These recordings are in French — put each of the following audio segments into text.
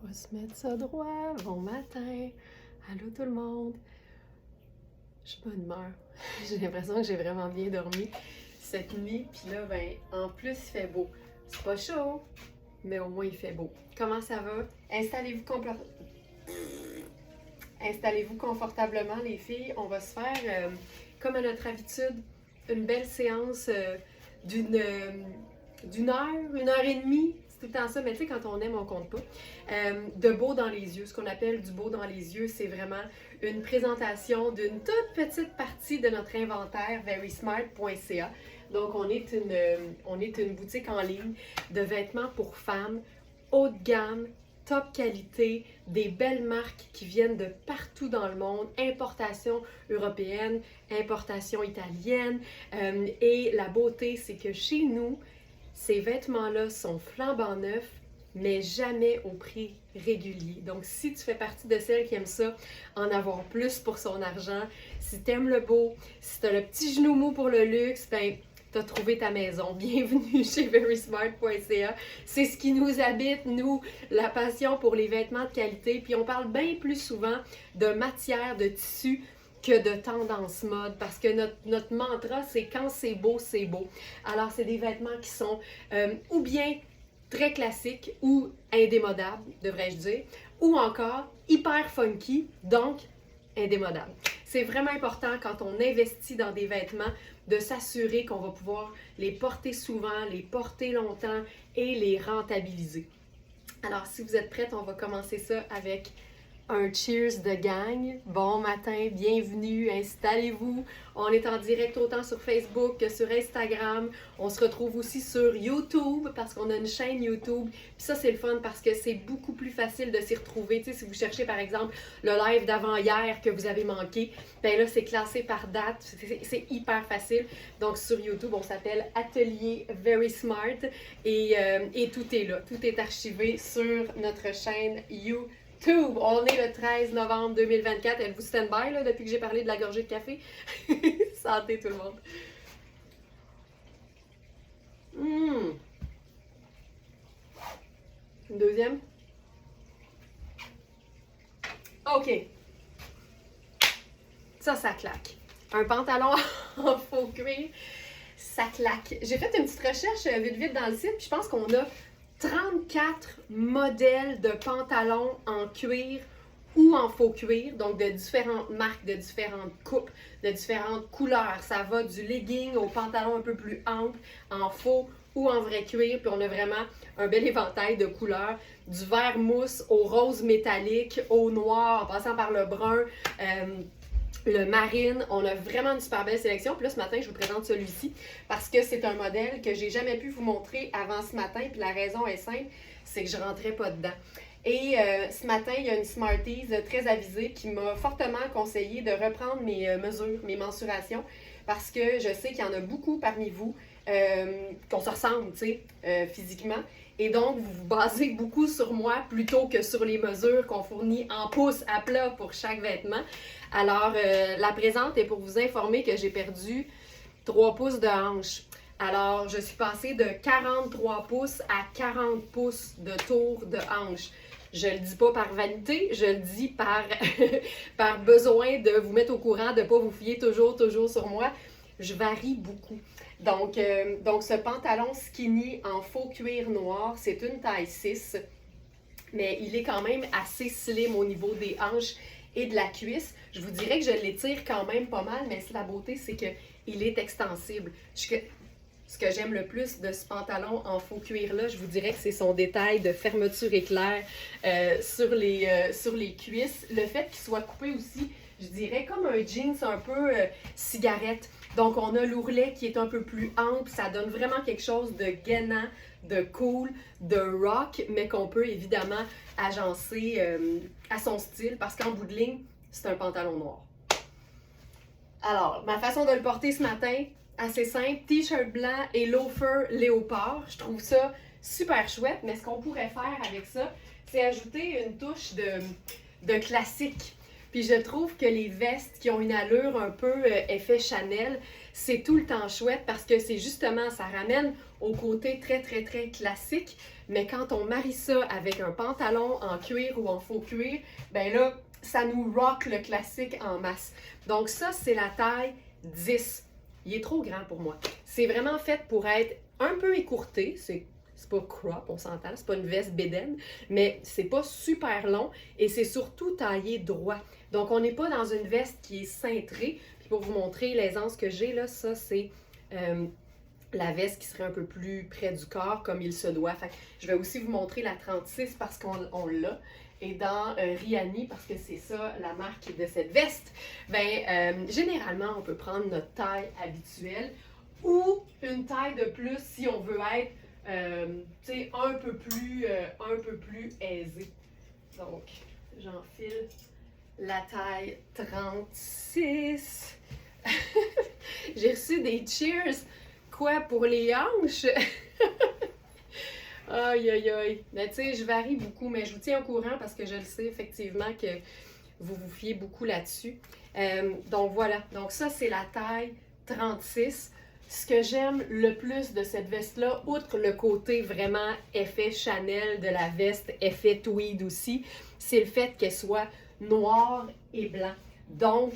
On va se mettre ça droit. Bon matin. Allô tout le monde. Je suis de bonne humeur. J'ai l'impression que j'ai vraiment bien dormi cette nuit. Puis là, ben, en plus, il fait beau. C'est pas chaud, mais au moins il fait beau. Comment ça va? Installez-vous confortablement, les filles. On va se faire, comme à notre habitude, une belle séance d'une heure, 1 heure et demie. C'est tout le temps ça, mais tu sais, quand on aime, on compte pas. De beau dans les yeux. Ce qu'on appelle du beau dans les yeux, c'est vraiment une présentation d'une toute petite partie de notre inventaire verysmart.ca. Donc, on est une boutique en ligne de vêtements pour femmes, haut de gamme, top qualité, des belles marques qui viennent de partout dans le monde, importation européenne, importation italienne. Et la beauté, c'est que chez nous, ces vêtements-là sont flambant neufs, mais jamais au prix régulier. Donc, si tu fais partie de celles qui aiment ça, en avoir plus pour son argent, si tu aimes le beau, si tu as le petit genou mou pour le luxe, ben, tu as trouvé ta maison. Bienvenue chez verysmart.ca. C'est ce qui nous habite, nous, la passion pour les vêtements de qualité. Puis on parle bien plus souvent de matière, de tissu, que de tendance mode, parce que notre mantra, c'est quand c'est beau, c'est beau. Alors, c'est des vêtements qui sont ou bien très classiques ou indémodables, devrais-je dire, ou encore hyper funky, donc indémodables. C'est vraiment important quand on investit dans des vêtements de s'assurer qu'on va pouvoir les porter souvent, les porter longtemps et les rentabiliser. Alors, si vous êtes prêtes, on va commencer ça avec un cheers de gang. Bon matin, bienvenue, installez-vous. On est en direct autant sur Facebook que sur Instagram. On se retrouve aussi sur YouTube parce qu'on a une chaîne YouTube. Puis ça, c'est le fun parce que c'est beaucoup plus facile de s'y retrouver. Tu sais, si vous cherchez par exemple le live d'avant-hier que vous avez manqué, ben là, c'est classé par date. C'est hyper facile. Donc sur YouTube, on s'appelle Atelier Very Smart et tout est là. Tout est archivé sur notre chaîne YouTube. On est le 13 novembre 2024. Êtes-vous stand-by là, depuis que j'ai parlé de la gorgée de café? Santé tout le monde. Une deuxième? OK. Ça claque. Un pantalon en faux cuir, ça claque. J'ai fait une petite recherche vite dans le site, puis je pense qu'on a 34 modèles de pantalons en cuir ou en faux cuir, donc de différentes marques, de différentes coupes, de différentes couleurs. Ça va du legging au pantalon un peu plus ample, en faux ou en vrai cuir, puis on a vraiment un bel éventail de couleurs, du vert mousse au rose métallique, au noir, en passant par le brun, le marine. On a vraiment une super belle sélection. Puis là, ce matin, je vous présente celui-ci parce que c'est un modèle que j'ai jamais pu vous montrer avant ce matin. Puis la raison est simple, c'est que je rentrais pas dedans. Et ce matin, il y a une Smarties très avisée qui m'a fortement conseillé de reprendre mes mesures, mes mensurations, parce que je sais qu'il y en a beaucoup parmi vous qu'on se ressemble, tu sais, physiquement. Et donc, vous vous basez beaucoup sur moi plutôt que sur les mesures qu'on fournit en pouces à plat pour chaque vêtement. Alors, la présente est pour vous informer que j'ai perdu 3 pouces de hanche. Alors, je suis passée de 43 pouces à 40 pouces de tour de hanche. Je le dis pas par vanité, je le dis par, par besoin de vous mettre au courant, de ne pas vous fier toujours sur moi. Je varie beaucoup. Donc, ce pantalon skinny en faux cuir noir, c'est une taille 6, mais il est quand même assez slim au niveau des hanches et de la cuisse. Je vous dirais que je l'étire quand même pas mal, mais la beauté, c'est qu'il est extensible. Ce que j'aime le plus de ce pantalon en faux cuir-là, je vous dirais que c'est son détail de fermeture éclair sur les cuisses. Le fait qu'il soit coupé aussi, je dirais comme un jeans un peu cigarette. Donc, on a l'ourlet qui est un peu plus ample. Ça donne vraiment quelque chose de gainant, de cool, de rock, mais qu'on peut évidemment agencer à son style parce qu'en bout de ligne, c'est un pantalon noir. Alors, ma façon de le porter ce matin, assez simple, t-shirt blanc et loafer léopard. Je trouve ça super chouette, mais ce qu'on pourrait faire avec ça, c'est ajouter une touche de classique. Puis je trouve que les vestes qui ont une allure un peu effet Chanel, c'est tout le temps chouette parce que c'est justement, ça ramène au côté très, très, très classique. Mais quand on marie ça avec un pantalon en cuir ou en faux cuir, ben là, ça nous rock le classique en masse. Donc ça, c'est la taille 10. Il est trop grand pour moi. C'est vraiment fait pour être un peu écourté. C'est pas crop, on s'entend. C'est pas une veste bédaine, mais c'est pas super long et c'est surtout taillé droit. Donc, on n'est pas dans une veste qui est cintrée. Puis pour vous montrer l'aisance que j'ai, là, ça, c'est la veste qui serait un peu plus près du corps, comme il se doit. Fait que je vais aussi vous montrer la 36 parce qu'on l'a. Et dans Riani, parce que c'est ça la marque de cette veste, ben généralement, on peut prendre notre taille habituelle ou une taille de plus si on veut être un peu plus aisé. Donc, j'enfile la taille 36. J'ai reçu des cheers. Quoi, pour les hanches? Aïe, aïe, aïe. Mais tu sais, je varie beaucoup, mais je vous tiens au courant parce que je le sais effectivement que vous vous fiez beaucoup là-dessus. Donc voilà. Donc ça, c'est la taille 36. Ce que j'aime le plus de cette veste-là, outre le côté vraiment effet Chanel de la veste, effet tweed aussi, c'est le fait qu'elle soit noire et blanc. Donc,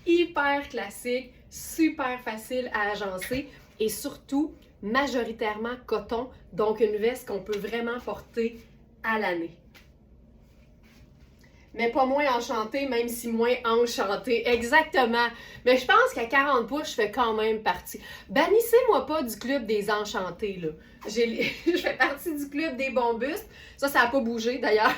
hyper classique, super facile à agencer et surtout majoritairement coton, donc une veste qu'on peut vraiment porter à l'année. Mais pas moins enchantée, même si moins enchantée. Exactement. Mais je pense qu'à 40 pouces, je fais quand même partie. Bannissez-moi pas du club des enchantés, là. Je fais partie du club des bons bustes. Ça n'a pas bougé, d'ailleurs.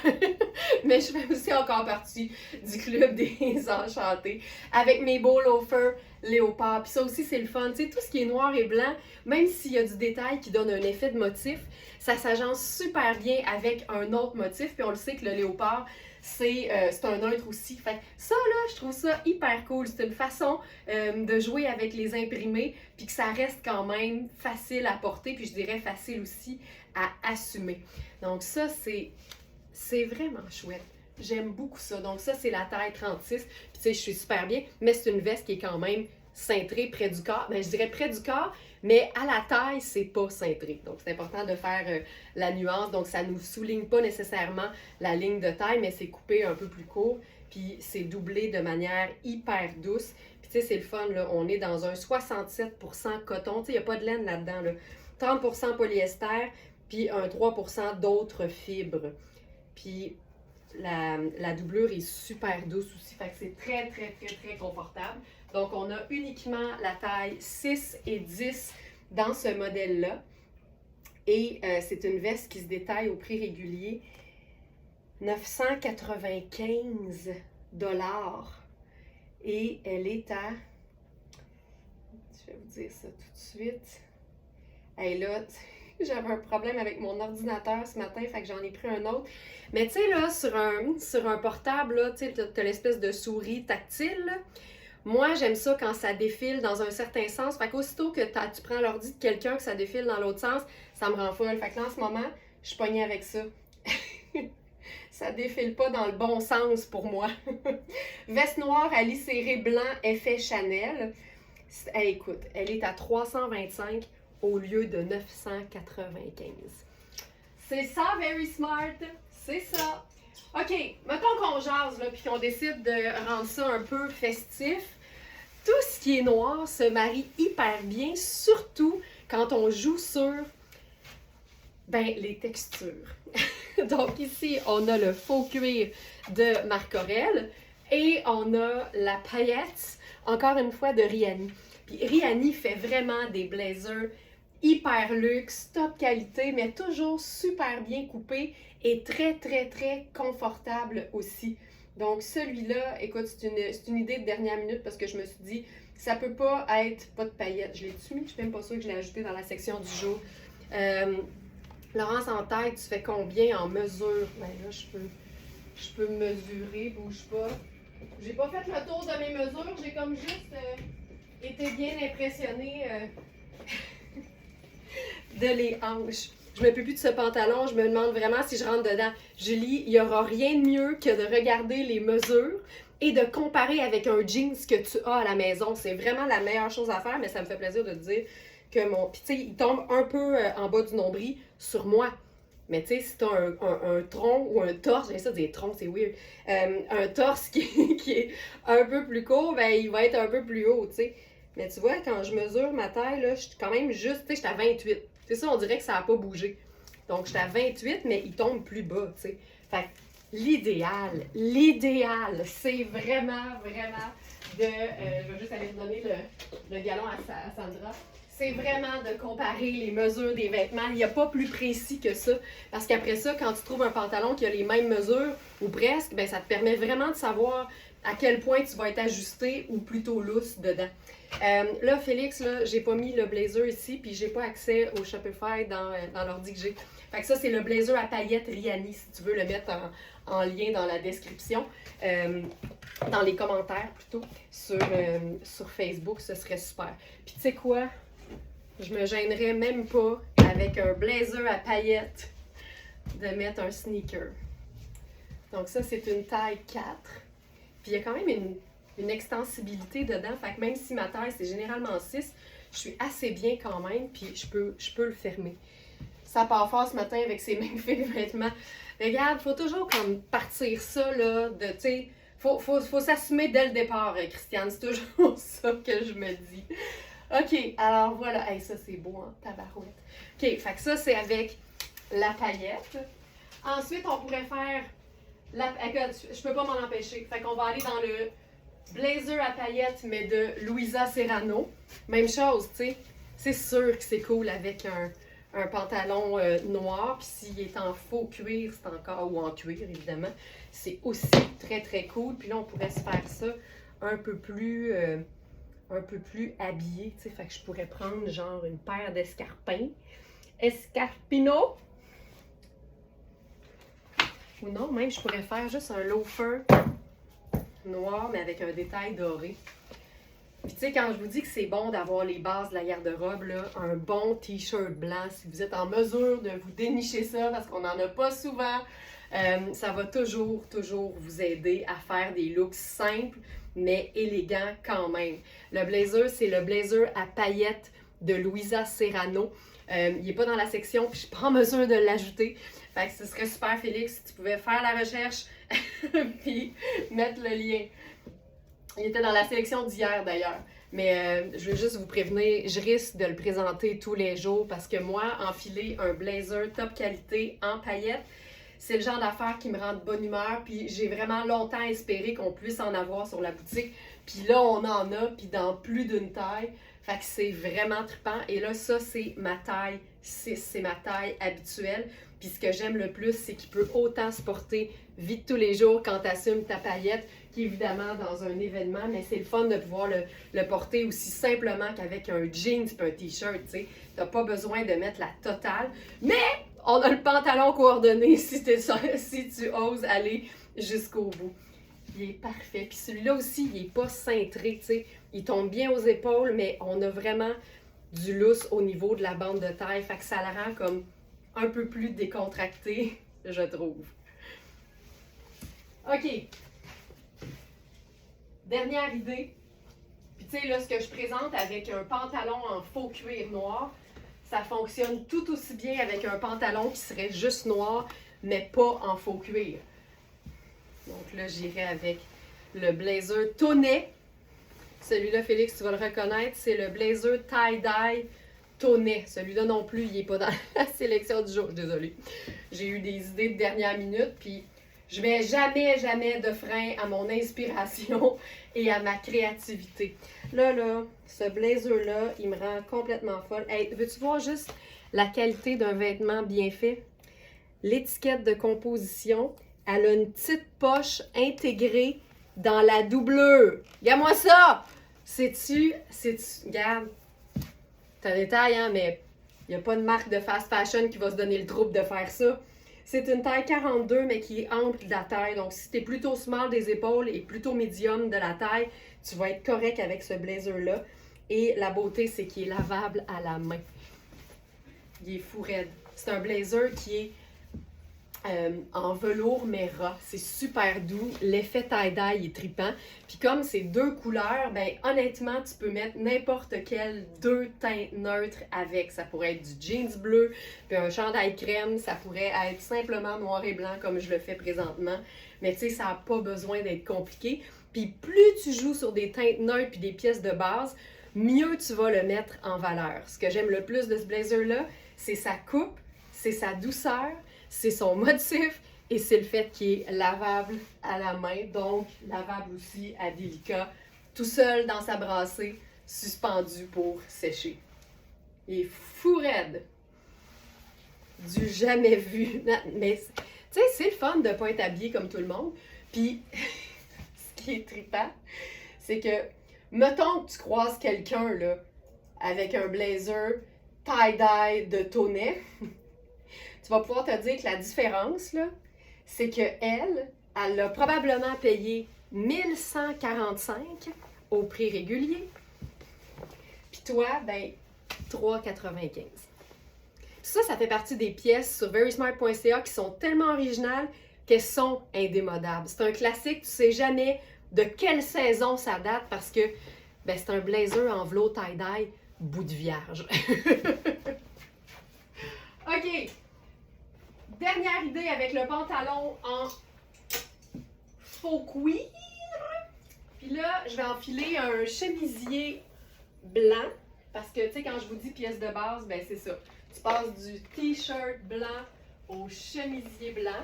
Mais je fais aussi encore partie du club des enchantés. Avec mes beaux loafers léopard. Puis ça aussi, c'est le fun. Tu sais, tout ce qui est noir et blanc, même s'il y a du détail qui donne un effet de motif, ça s'agence super bien avec un autre motif. Puis on le sait que le léopard, c'est un neutre aussi. Fait que ça, là, je trouve ça hyper cool. C'est une façon de jouer avec les imprimés, puis que ça reste quand même facile à porter, puis je dirais facile aussi à assumer. Donc ça, c'est vraiment chouette. J'aime beaucoup ça. Donc ça, c'est la taille 36. Puis tu sais, je suis super bien, mais c'est une veste qui est quand même cintrée près du corps. Ben, je dirais près du corps, mais à la taille, c'est pas cintré. Donc c'est important de faire la nuance. Donc ça nous souligne pas nécessairement la ligne de taille, mais c'est coupé un peu plus court. Puis c'est doublé de manière hyper douce. Puis tu sais, c'est le fun, là. On est dans un 67% coton. Tu sais, il n'y a pas de laine là-dedans, là. 30% polyester, puis un 3% d'autres fibres. Puis la doublure est super douce aussi, fait que c'est très, très, très, très confortable. Donc, on a uniquement la taille 6 et 10 dans ce modèle-là. Et c'est une veste qui se détaille au prix régulier 995 $. Et elle est à... Je vais vous dire ça tout de suite. Et là, j'avais un problème avec mon ordinateur ce matin, fait que j'en ai pris un autre. Mais tu sais, là, sur un portable, là, tu sais, t'as l'espèce de souris tactile, là. Moi, j'aime ça quand ça défile dans un certain sens. Fait qu'aussitôt que tu prends l'ordi de quelqu'un que ça défile dans l'autre sens, ça me rend folle. Fait que là, en ce moment, je suis pognée avec ça. Ça défile pas dans le bon sens pour moi. Veste noire à lis serré blanc, effet Chanel. Hey, écoute, elle est à 325 au lieu de 995. C'est ça, very smart. C'est ça. OK, mettons qu'on jase, là, puis qu'on décide de rendre ça un peu festif. Tout ce qui est noir se marie hyper bien, surtout quand on joue sur les textures. Donc ici, on a le faux cuir de Marc Aurèle et on a la paillette, encore une fois, de Riani. Puis Riani fait vraiment des blazers hyper luxe, top qualité, mais toujours super bien coupé et très, très, très confortable aussi. Donc celui-là, écoute, c'est une idée de dernière minute parce que je me suis dit, ça peut pas être pas de paillettes. Je l'ai-tu mis? Je suis même pas sûre que je l'ai ajouté dans la section du jour. Laurence en tête, tu fais combien en mesure? Ben là, je peux mesurer, bouge pas. J'ai pas fait le tour de mes mesures, j'ai comme juste été bien impressionnée de les hanches. Je me peux plus de ce pantalon, je me demande vraiment si je rentre dedans. Julie, il n'y aura rien de mieux que de regarder les mesures et de comparer avec un jeans que tu as à la maison. C'est vraiment la meilleure chose à faire, mais ça me fait plaisir de te dire que mon... Puis tu sais, il tombe un peu en bas du nombril sur moi. Mais tu sais, si tu as un tronc ou un torse, j'aime ça dire tronc, c'est weird, un torse qui est un peu plus court, ben il va être un peu plus haut, tu sais. Mais tu vois, quand je mesure ma taille, là, je suis quand même juste, tu sais, je suis à 28. C'est ça, on dirait que ça n'a pas bougé. Donc, je suis à 28, mais il tombe plus bas, tu sais. Fait que l'idéal, c'est vraiment, vraiment de... je vais juste aller donner le galon à Sandra. C'est vraiment de comparer les mesures des vêtements. Il n'y a pas plus précis que ça. Parce qu'après ça, quand tu trouves un pantalon qui a les mêmes mesures, ou presque, ben ça te permet vraiment de savoir à quel point tu vas être ajusté ou plutôt lousse dedans. Là, Félix, là, j'ai pas mis le blazer ici, puis j'ai pas accès au Shopify dans l'ordi que j'ai. Fait que ça, c'est le blazer à paillettes Rihanni, si tu veux le mettre en lien dans la description. Dans les commentaires, plutôt, sur Facebook, ce serait super. Puis tu sais quoi? Je me gênerais même pas, avec un blazer à paillettes, de mettre un sneaker. Donc ça, c'est une taille 4. Puis il y a quand même une extensibilité dedans. Fait que même si ma taille, c'est généralement 6, je suis assez bien quand même, puis je peux le fermer. Ça part fort ce matin avec ces magnifiques vêtements. Regarde, faut toujours comme partir ça, là, de, tu sais, faut s'assumer dès le départ, Christiane. C'est toujours ça que je me dis. OK, alors voilà. Hey, ça, c'est beau, hein, tabarouette. OK, fait que ça, c'est avec la paillette. Ensuite, on pourrait faire... Écoute, je peux pas m'en empêcher. Fait qu'on va aller dans le blazer à paillettes, mais de Louisa Serrano. Même chose, tu sais. C'est sûr que c'est cool avec un pantalon noir. Puis s'il est en faux cuir, c'est encore... Ou en cuir, évidemment. C'est aussi très, très cool. Puis là, on pourrait se faire ça un peu plus habillé, tu sais. Fait que je pourrais prendre genre une paire d'escarpins. Escarpino. Ou non, même je pourrais faire juste un loafer noir, mais avec un détail doré. Puis tu sais, quand je vous dis que c'est bon d'avoir les bases de la garde-robe, là, un bon t-shirt blanc, si vous êtes en mesure de vous dénicher ça, parce qu'on n'en a pas souvent, ça va toujours vous aider à faire des looks simples, mais élégants quand même. Le blazer, c'est le blazer à paillettes de Louisa Serrano. Il n'est pas dans la section, puis je suis pas en mesure de l'ajouter. Fait que ce serait super, Félix, si tu pouvais faire la recherche puis mettre le lien. Il était dans la sélection d'hier d'ailleurs. Mais je veux juste vous prévenir, je risque de le présenter tous les jours parce que moi, enfiler un blazer top qualité en paillettes, c'est le genre d'affaire qui me rend de bonne humeur. Puis j'ai vraiment longtemps espéré qu'on puisse en avoir sur la boutique. Puis là, on en a, puis dans plus d'une taille. Fait que c'est vraiment trippant. Et là, ça, c'est ma taille 6. C'est ma taille habituelle. Puis ce que j'aime le plus, c'est qu'il peut autant se porter vite tous les jours quand tu assumes ta paillette, qu'évidemment dans un événement, mais c'est le fun de pouvoir le porter aussi simplement qu'avec un jeans et un t-shirt, tu sais. T'as pas besoin de mettre la totale, mais on a le pantalon coordonné si tu oses aller jusqu'au bout. Il est parfait. Puis celui-là aussi, il est pas cintré, tu sais. Il tombe bien aux épaules, mais on a vraiment du lousse au niveau de la bande de taille, fait que ça la rend comme un peu plus décontracté, je trouve. OK. Dernière idée. Puis tu sais, là, ce que je présente avec un pantalon en faux cuir noir, ça fonctionne tout aussi bien avec un pantalon qui serait juste noir, mais pas en faux cuir. Donc là, j'irai avec le blazer Tonnet. Celui-là, Félix, tu vas le reconnaître, c'est le blazer tie-dye Tonnet. Celui-là non plus, il n'est pas dans la sélection du jour. Désolée. J'ai eu des idées de dernière minute, puis je mets jamais de frein à mon inspiration et à ma créativité. Là, ce blazer-là, il me rend complètement folle. Hey, veux-tu voir juste la qualité d'un vêtement bien fait? L'étiquette de composition, elle a une petite poche intégrée dans la doublure. Regarde-moi ça! Sais-tu, regarde, t'as un détail, hein, mais il n'y a pas de marque de fast fashion qui va se donner le trouble de faire ça. C'est une taille 42, mais qui est ample de la taille. Donc, si tu es plutôt small des épaules et plutôt médium de la taille, tu vas être correct avec ce blazer-là. Et la beauté, c'est qu'il est lavable à la main. Il est fou raide. C'est un blazer qui est en velours mais ras. C'est super doux. L'effet tie-dye est trippant. Puis comme c'est deux couleurs, ben honnêtement, tu peux mettre n'importe quelle deux teintes neutres avec. Ça pourrait être du jeans bleu, puis un chandail crème. Ça pourrait être simplement noir et blanc comme je le fais présentement. Mais tu sais, ça n'a pas besoin d'être compliqué. Puis plus tu joues sur des teintes neutres puis des pièces de base, mieux tu vas le mettre en valeur. Ce que j'aime le plus de ce blazer-là, c'est sa coupe, c'est sa douceur, c'est son motif et c'est le fait qu'il est lavable à la main, donc lavable aussi à délicat, tout seul dans sa brassée, suspendu pour sécher. Il est fou raide. Du jamais vu. Mais, tu sais, c'est le fun de ne pas être habillé comme tout le monde. Puis, ce qui est trippant, c'est que, mettons que tu croises quelqu'un, là, avec un blazer tie-dye de Tonnet, tu vas pouvoir te dire que la différence, là, c'est qu'elle a probablement payé 1145 au prix régulier. Puis toi, ben, 3,95. Ça fait partie des pièces sur verysmart.ca qui sont tellement originales qu'elles sont indémodables. C'est un classique, tu sais jamais de quelle saison ça date parce que ben, c'est un blazer en velours tie-dye bout de vierge. OK. Dernière idée avec le pantalon en faux cuir. Puis là, je vais enfiler un chemisier blanc. Parce que, tu sais, quand je vous dis pièce de base, ben c'est ça. Tu passes du t-shirt blanc au chemisier blanc.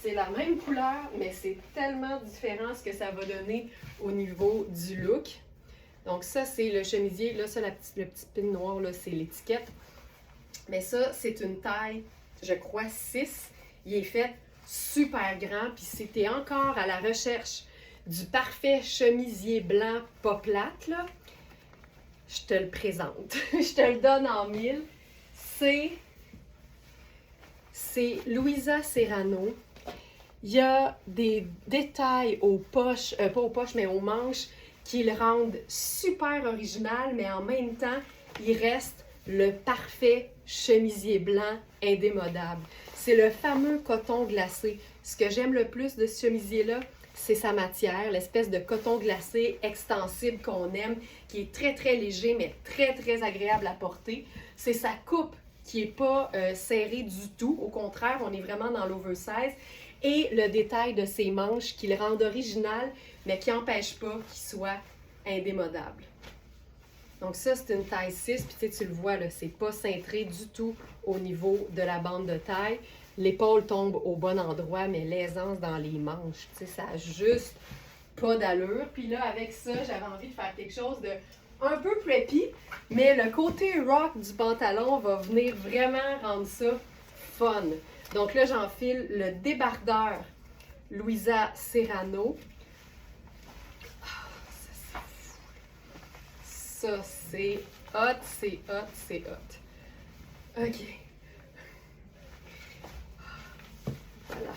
C'est la même couleur, mais c'est tellement différent ce que ça va donner au niveau du look. Donc ça, c'est le chemisier. Là, ça, le petit pin noir, là, c'est l'étiquette. Mais ça, c'est une taille, je crois, 6. Il est fait super grand. Puis si tu es encore à la recherche du parfait chemisier blanc pas plate, là, je te le présente. Je te le donne en mille. C'est Louisa Serrano. Il y a des détails aux poches, pas aux poches, mais aux manches qui le rendent super original, mais en même temps, il reste le parfait chemisier blanc indémodable. C'est le fameux coton glacé. Ce que j'aime le plus de ce chemisier-là, c'est sa matière, l'espèce de coton glacé extensible qu'on aime, qui est très très léger, mais très très agréable à porter. C'est sa coupe qui n'est pas serrée du tout. Au contraire, on est vraiment dans l'oversize. Et le détail de ses manches qui le rendent original, mais qui n'empêche pas qu'il soit indémodable. Donc ça, c'est une taille 6, puis tu le vois, là, c'est pas cintré du tout au niveau de la bande de taille. L'épaule tombe au bon endroit, mais l'aisance dans les manches, tu sais, ça n'a juste pas d'allure. Puis là, avec ça, j'avais envie de faire quelque chose de un peu preppy, mais le côté rock du pantalon va venir vraiment rendre ça fun. Donc là, j'enfile le débardeur Louisa Serrano. Ça, c'est hot, c'est hot, c'est hot. OK. Voilà.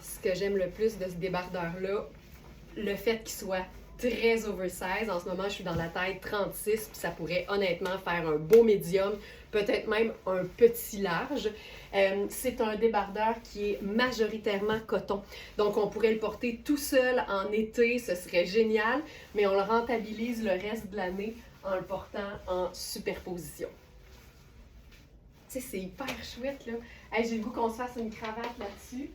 Ce que j'aime le plus de ce débardeur-là, le fait qu'il soit très oversize. En ce moment, je suis dans la taille 36, puis ça pourrait honnêtement faire un beau médium, peut-être même un petit large. C'est un débardeur qui est majoritairement coton. Donc, on pourrait le porter tout seul en été, ce serait génial, mais on le rentabilise le reste de l'année en le portant en superposition. Tu sais, c'est hyper chouette, là. Hey, j'ai le goût qu'on se fasse une cravate là-dessus.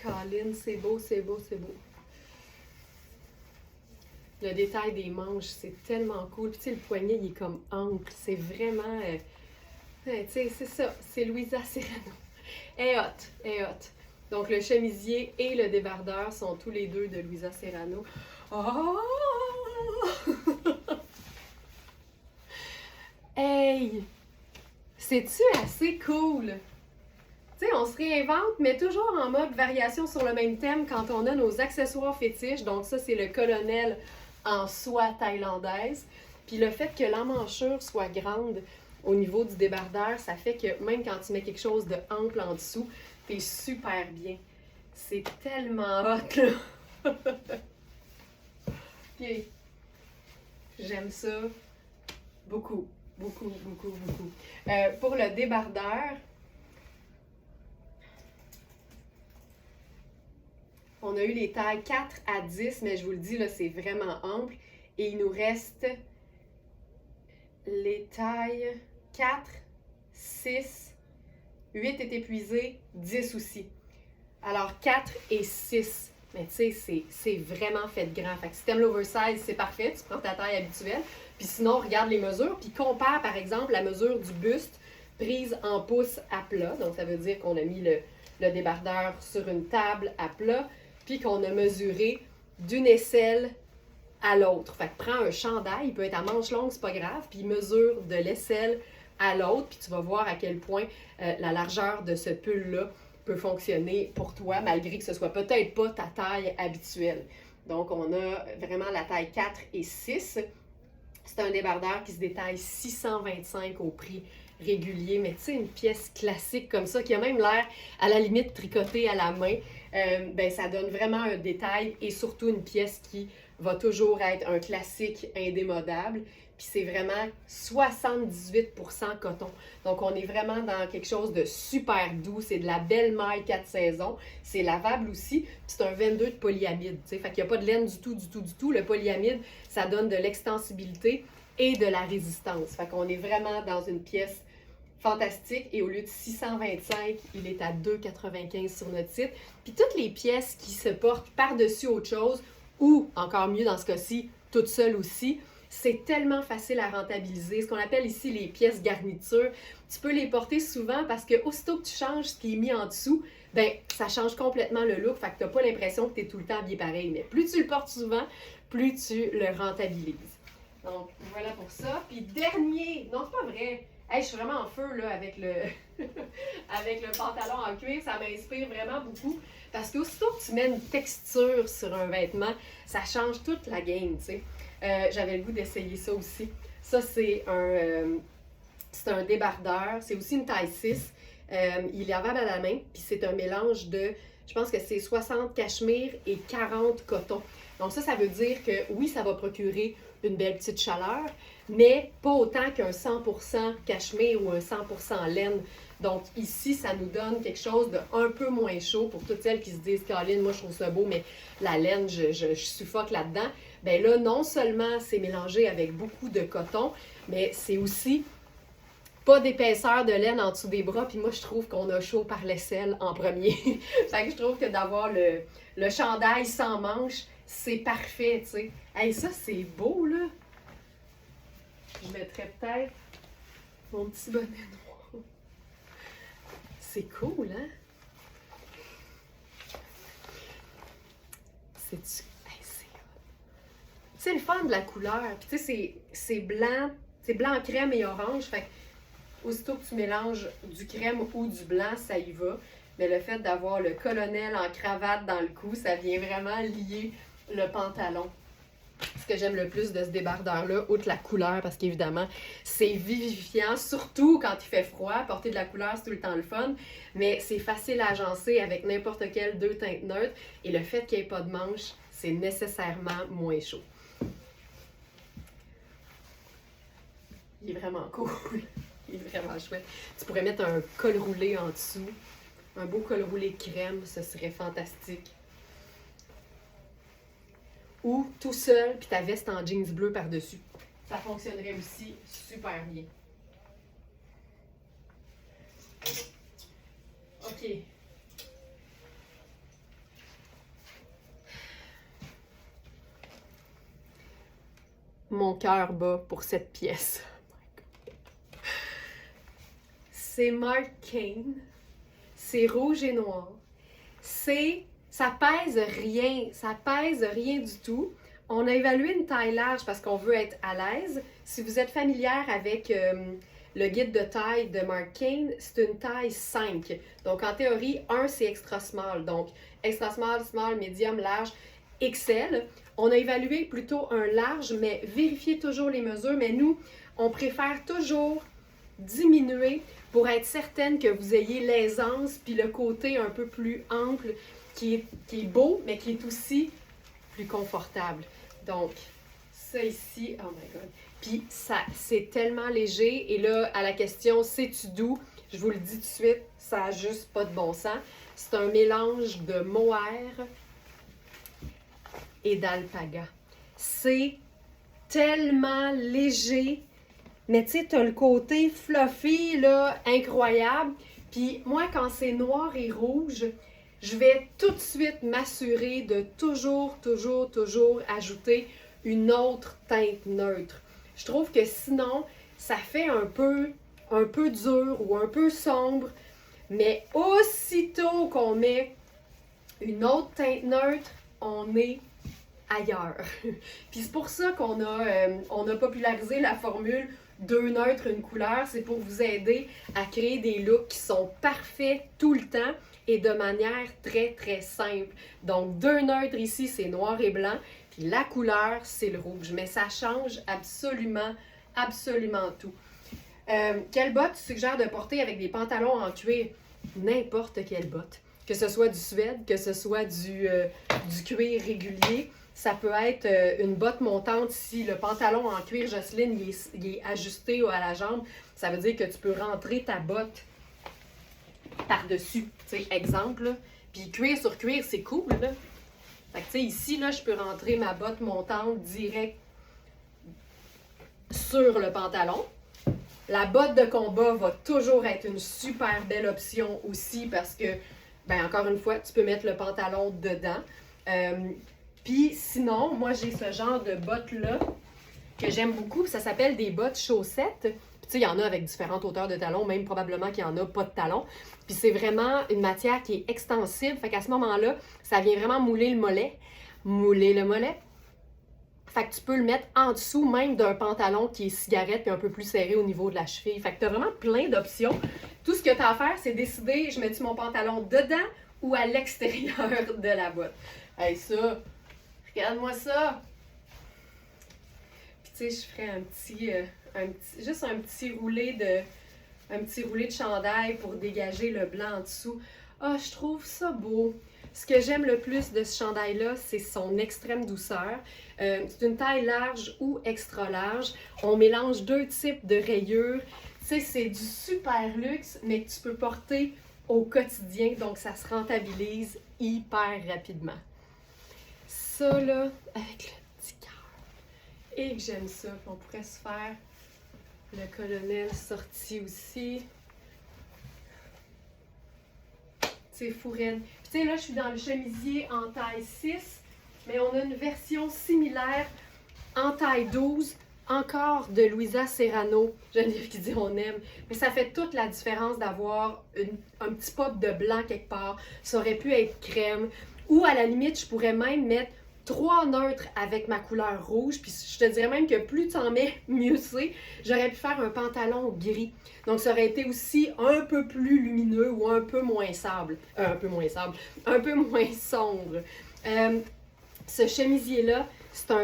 Colin, c'est beau, c'est beau, c'est beau. Le détail des manches, c'est tellement cool. Puis tu sais, le poignet, il est comme ample. C'est vraiment... tu sais, c'est ça. C'est Louisa Serrano. Elle est hot, elle est hot. Donc, le chemisier et le débardeur sont tous les deux de Louisa Serrano. Oh! Hey! C'est-tu assez cool? Tu sais, on se réinvente, mais toujours en mode variation sur le même thème quand on a nos accessoires fétiches. Donc ça, c'est le colonel en soie thaïlandaise. Puis le fait que l'emmanchure soit grande au niveau du débardeur, ça fait que même quand tu mets quelque chose de ample en dessous, t'es super bien. C'est tellement hot, là! Puis, j'aime ça beaucoup. Beaucoup, beaucoup, beaucoup. Pour le débardeur, on a eu les tailles 4 à 10, mais je vous le dis, là, c'est vraiment ample. Et il nous reste les tailles 4, 6, 8 est épuisé, 10 aussi. Alors 4 et 6, mais tu sais, c'est vraiment fait de grand. Fait que si t'aimes l'oversize, c'est parfait, tu prends ta taille habituelle. Puis sinon, regarde les mesures, puis compare par exemple la mesure du buste prise en pouces à plat. Donc ça veut dire qu'on a mis le débardeur sur une table à plat, puis qu'on a mesuré d'une aisselle à l'autre. Fait que prends un chandail, il peut être à manches longues, c'est pas grave, puis mesure de l'aisselle à l'autre, puis tu vas voir à quel point la largeur de ce pull-là peut fonctionner pour toi, malgré que ce soit peut-être pas ta taille habituelle. Donc, on a vraiment la taille 4 et 6. C'est un débardeur qui se détaille 625 au prix régulier, mais tu sais, une pièce classique comme ça, qui a même l'air, à la limite, tricotée à la main, ben ça donne vraiment un détail et surtout une pièce qui va toujours être un classique indémodable. Puis c'est vraiment 78% coton. Donc on est vraiment dans quelque chose de super doux. C'est de la belle maille 4 saisons. C'est lavable aussi. Puis c'est un 22 de polyamide. T'sais. Fait qu'il n'y a pas de laine du tout, du tout, du tout. Le polyamide, ça donne de l'extensibilité et de la résistance. Fait qu'on est vraiment dans une pièce fantastique. Et au lieu de 625, il est à 2,95 sur notre site. Puis toutes les pièces qui se portent par-dessus autre chose, ou encore mieux dans ce cas-ci, toutes seules aussi, c'est tellement facile à rentabiliser. Ce qu'on appelle ici les pièces garniture. Tu peux les porter souvent parce que aussitôt que tu changes ce qui est mis en dessous, ben ça change complètement le look. Fait que tu n'as pas l'impression que tu es tout le temps habillé pareil. Mais plus tu le portes souvent, plus tu le rentabilises. Donc voilà pour ça. Puis dernier, non c'est pas vrai. Hey, je suis vraiment en feu là, avec le avec le pantalon en cuir. Ça m'inspire vraiment beaucoup. Parce qu'aussitôt que tu mets une texture sur un vêtement, ça change toute la game, tu sais. J'avais le goût d'essayer ça aussi. Ça, c'est un débardeur. C'est aussi une taille 6. Il est lavable à la main. Puis c'est un mélange de, je pense que c'est 60 cachemire et 40 coton. Donc ça veut dire que oui, ça va procurer une belle petite chaleur, mais pas autant qu'un 100% cachemire ou un 100% laine. Donc ici, ça nous donne quelque chose de un peu moins chaud pour toutes celles qui se disent « Caroline, moi je trouve ça beau, mais la laine, je suffoque là-dedans. » Bien là, non seulement c'est mélangé avec beaucoup de coton, mais c'est aussi pas d'épaisseur de laine en dessous des bras. Puis moi, je trouve qu'on a chaud par l'aisselle en premier. Fait que je trouve que d'avoir le chandail sans manches, c'est parfait, tu sais. Hey, ça, c'est beau, là. Je mettrais peut-être mon petit bonnet noir. C'est cool, hein? C'est-tu... Hey, c'est le fun de la couleur. Puis tu sais, c'est blanc crème et orange. Fait que aussitôt que tu mélanges du crème ou du blanc, ça y va. Mais le fait d'avoir le colonel en cravate dans le cou, ça vient vraiment lier le pantalon. Ce que j'aime le plus de ce débardeur-là, outre la couleur, parce qu'évidemment, c'est vivifiant, surtout quand il fait froid. Porter de la couleur, c'est tout le temps le fun, mais c'est facile à agencer avec n'importe quelle deux teintes neutres. Et le fait qu'il n'y ait pas de manche, c'est nécessairement moins chaud. Il est vraiment cool. Il est vraiment chouette. Tu pourrais mettre un col roulé en dessous. Un beau col roulé crème, ce serait fantastique. Ou tout seul, puis ta veste en jeans bleu par-dessus. Ça fonctionnerait aussi super bien. OK. Mon cœur bat pour cette pièce. C'est Marc Cain. C'est rouge et noir. Ça pèse rien du tout. On a évalué une taille large parce qu'on veut être à l'aise. Si vous êtes familière avec le guide de taille de Marc Cain, c'est une taille 5. Donc en théorie, 1 c'est extra small. Donc extra small, small, medium, large, XL. On a évalué plutôt un large, mais vérifiez toujours les mesures. Mais nous, on préfère toujours diminuer pour être certaine que vous ayez l'aisance puis le côté un peu plus ample qui est beau, mais qui est aussi plus confortable. Donc, ça ici, oh my god, Puis c'est tellement léger. Et là, à la question « sais-tu d'où? » Je vous le dis tout de suite, ça n'a juste pas de bon sens. C'est un mélange de mohair et d'alpaga. C'est tellement léger, mais tu sais, t'as le côté fluffy, là, incroyable. Puis moi, quand c'est noir et rouge, je vais tout de suite m'assurer de toujours ajouter une autre teinte neutre. Je trouve que sinon, ça fait un peu dur ou un peu sombre, mais aussitôt qu'on met une autre teinte neutre, on est ailleurs. Puis c'est pour ça qu'on a popularisé la formule 2 neutres, une couleur. C'est pour vous aider à créer des looks qui sont parfaits tout le temps et de manière très simple. Donc 2 neutres ici, c'est noir et blanc. Puis la couleur, c'est le rouge. Mais ça change absolument tout. Quelle botte tu suggères de porter avec des pantalons en cuir? N'importe quelle botte. Que ce soit du suède, que ce soit du cuir régulier. Ça peut être une botte montante si le pantalon en cuir Jocelyne il est ajusté à la jambe. Ça veut dire que tu peux rentrer ta botte par-dessus. Tu sais, exemple. Là. Puis cuir sur cuir, c'est cool. Là. Fait que tu sais, ici, là, je peux rentrer ma botte montante direct sur le pantalon. La botte de combat va toujours être une super belle option aussi parce que, ben encore une fois, tu peux mettre le pantalon dedans. Puis sinon, moi j'ai ce genre de bottes-là que j'aime beaucoup. Ça s'appelle des bottes chaussettes. Puis tu sais, il y en a avec différentes hauteurs de talons, même probablement qu'il n'y en a pas de talons. Puis c'est vraiment une matière qui est extensible. Fait qu'à ce moment-là, ça vient vraiment mouler le mollet. Mouler le mollet. Fait que tu peux le mettre en dessous même d'un pantalon qui est cigarette puis un peu plus serré au niveau de la cheville. Fait que tu as vraiment plein d'options. Tout ce que tu as à faire, c'est décider, je mets-tu mon pantalon dedans ou à l'extérieur de la botte. Hey, ça, regarde-moi ça! Puis tu sais, je ferais juste un petit roulé de chandail pour dégager le blanc en dessous. Ah, je trouve ça beau! Ce que j'aime le plus de ce chandail-là, c'est son extrême douceur. C'est une taille large ou extra large. On mélange 2 types de rayures. Tu sais, c'est du super luxe, mais que tu peux porter au quotidien, donc ça se rentabilise hyper rapidement. Ça, là, avec le petit cœur. Et que j'aime ça. On pourrait se faire le colonel sorti aussi. C'est fou raide. Puis tu sais, là, je suis dans le chemisier en taille 6, mais on a une version similaire en taille 12, encore de Louisa Serrano. Geneviève qui dit on aime. Mais ça fait toute la différence d'avoir un petit pop de blanc quelque part. Ça aurait pu être crème. Ou à la limite, je pourrais même mettre 3 neutres avec ma couleur rouge. Puis je te dirais même que plus tu en mets, mieux c'est. J'aurais pu faire un pantalon gris. Donc ça aurait été aussi un peu plus lumineux ou un peu moins sable. Un peu moins sombre. Ce chemisier-là, c'est un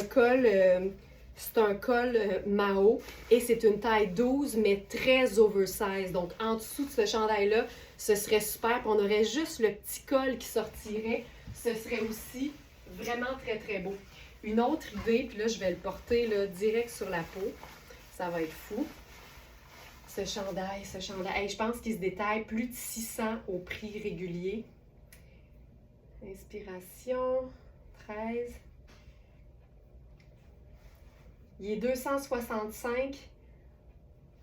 col Mao et c'est une taille 12 mais très oversize. Donc en dessous de ce chandail-là, ce serait super. Puis on aurait juste le petit col qui sortirait. Ce serait aussi vraiment très beau. Une autre idée, puis là je vais le porter là, direct sur la peau. Ça va être fou. Ce chandail. Hey, je pense qu'il se détaille plus de 600 au prix régulier. Inspiration, 13. Il est 265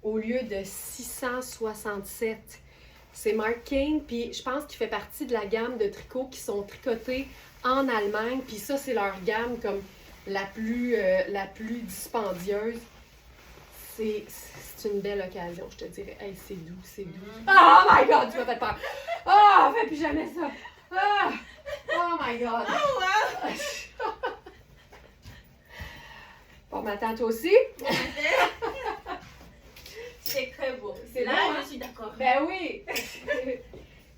au lieu de 667. C'est Mark Kane, puis je pense qu'il fait partie de la gamme de tricots qui sont tricotés en Allemagne. Puis ça, c'est leur gamme comme la plus dispendieuse. C'est une belle occasion, je te dirais. Hey, c'est doux. Oh my God, tu m'as fait peur. Oh, fais plus jamais ça. Oh my God. Oh wow. Bon, ma tante aussi. C'est très beau. C'est là, bon, hein? Je suis d'accord. Ben oui.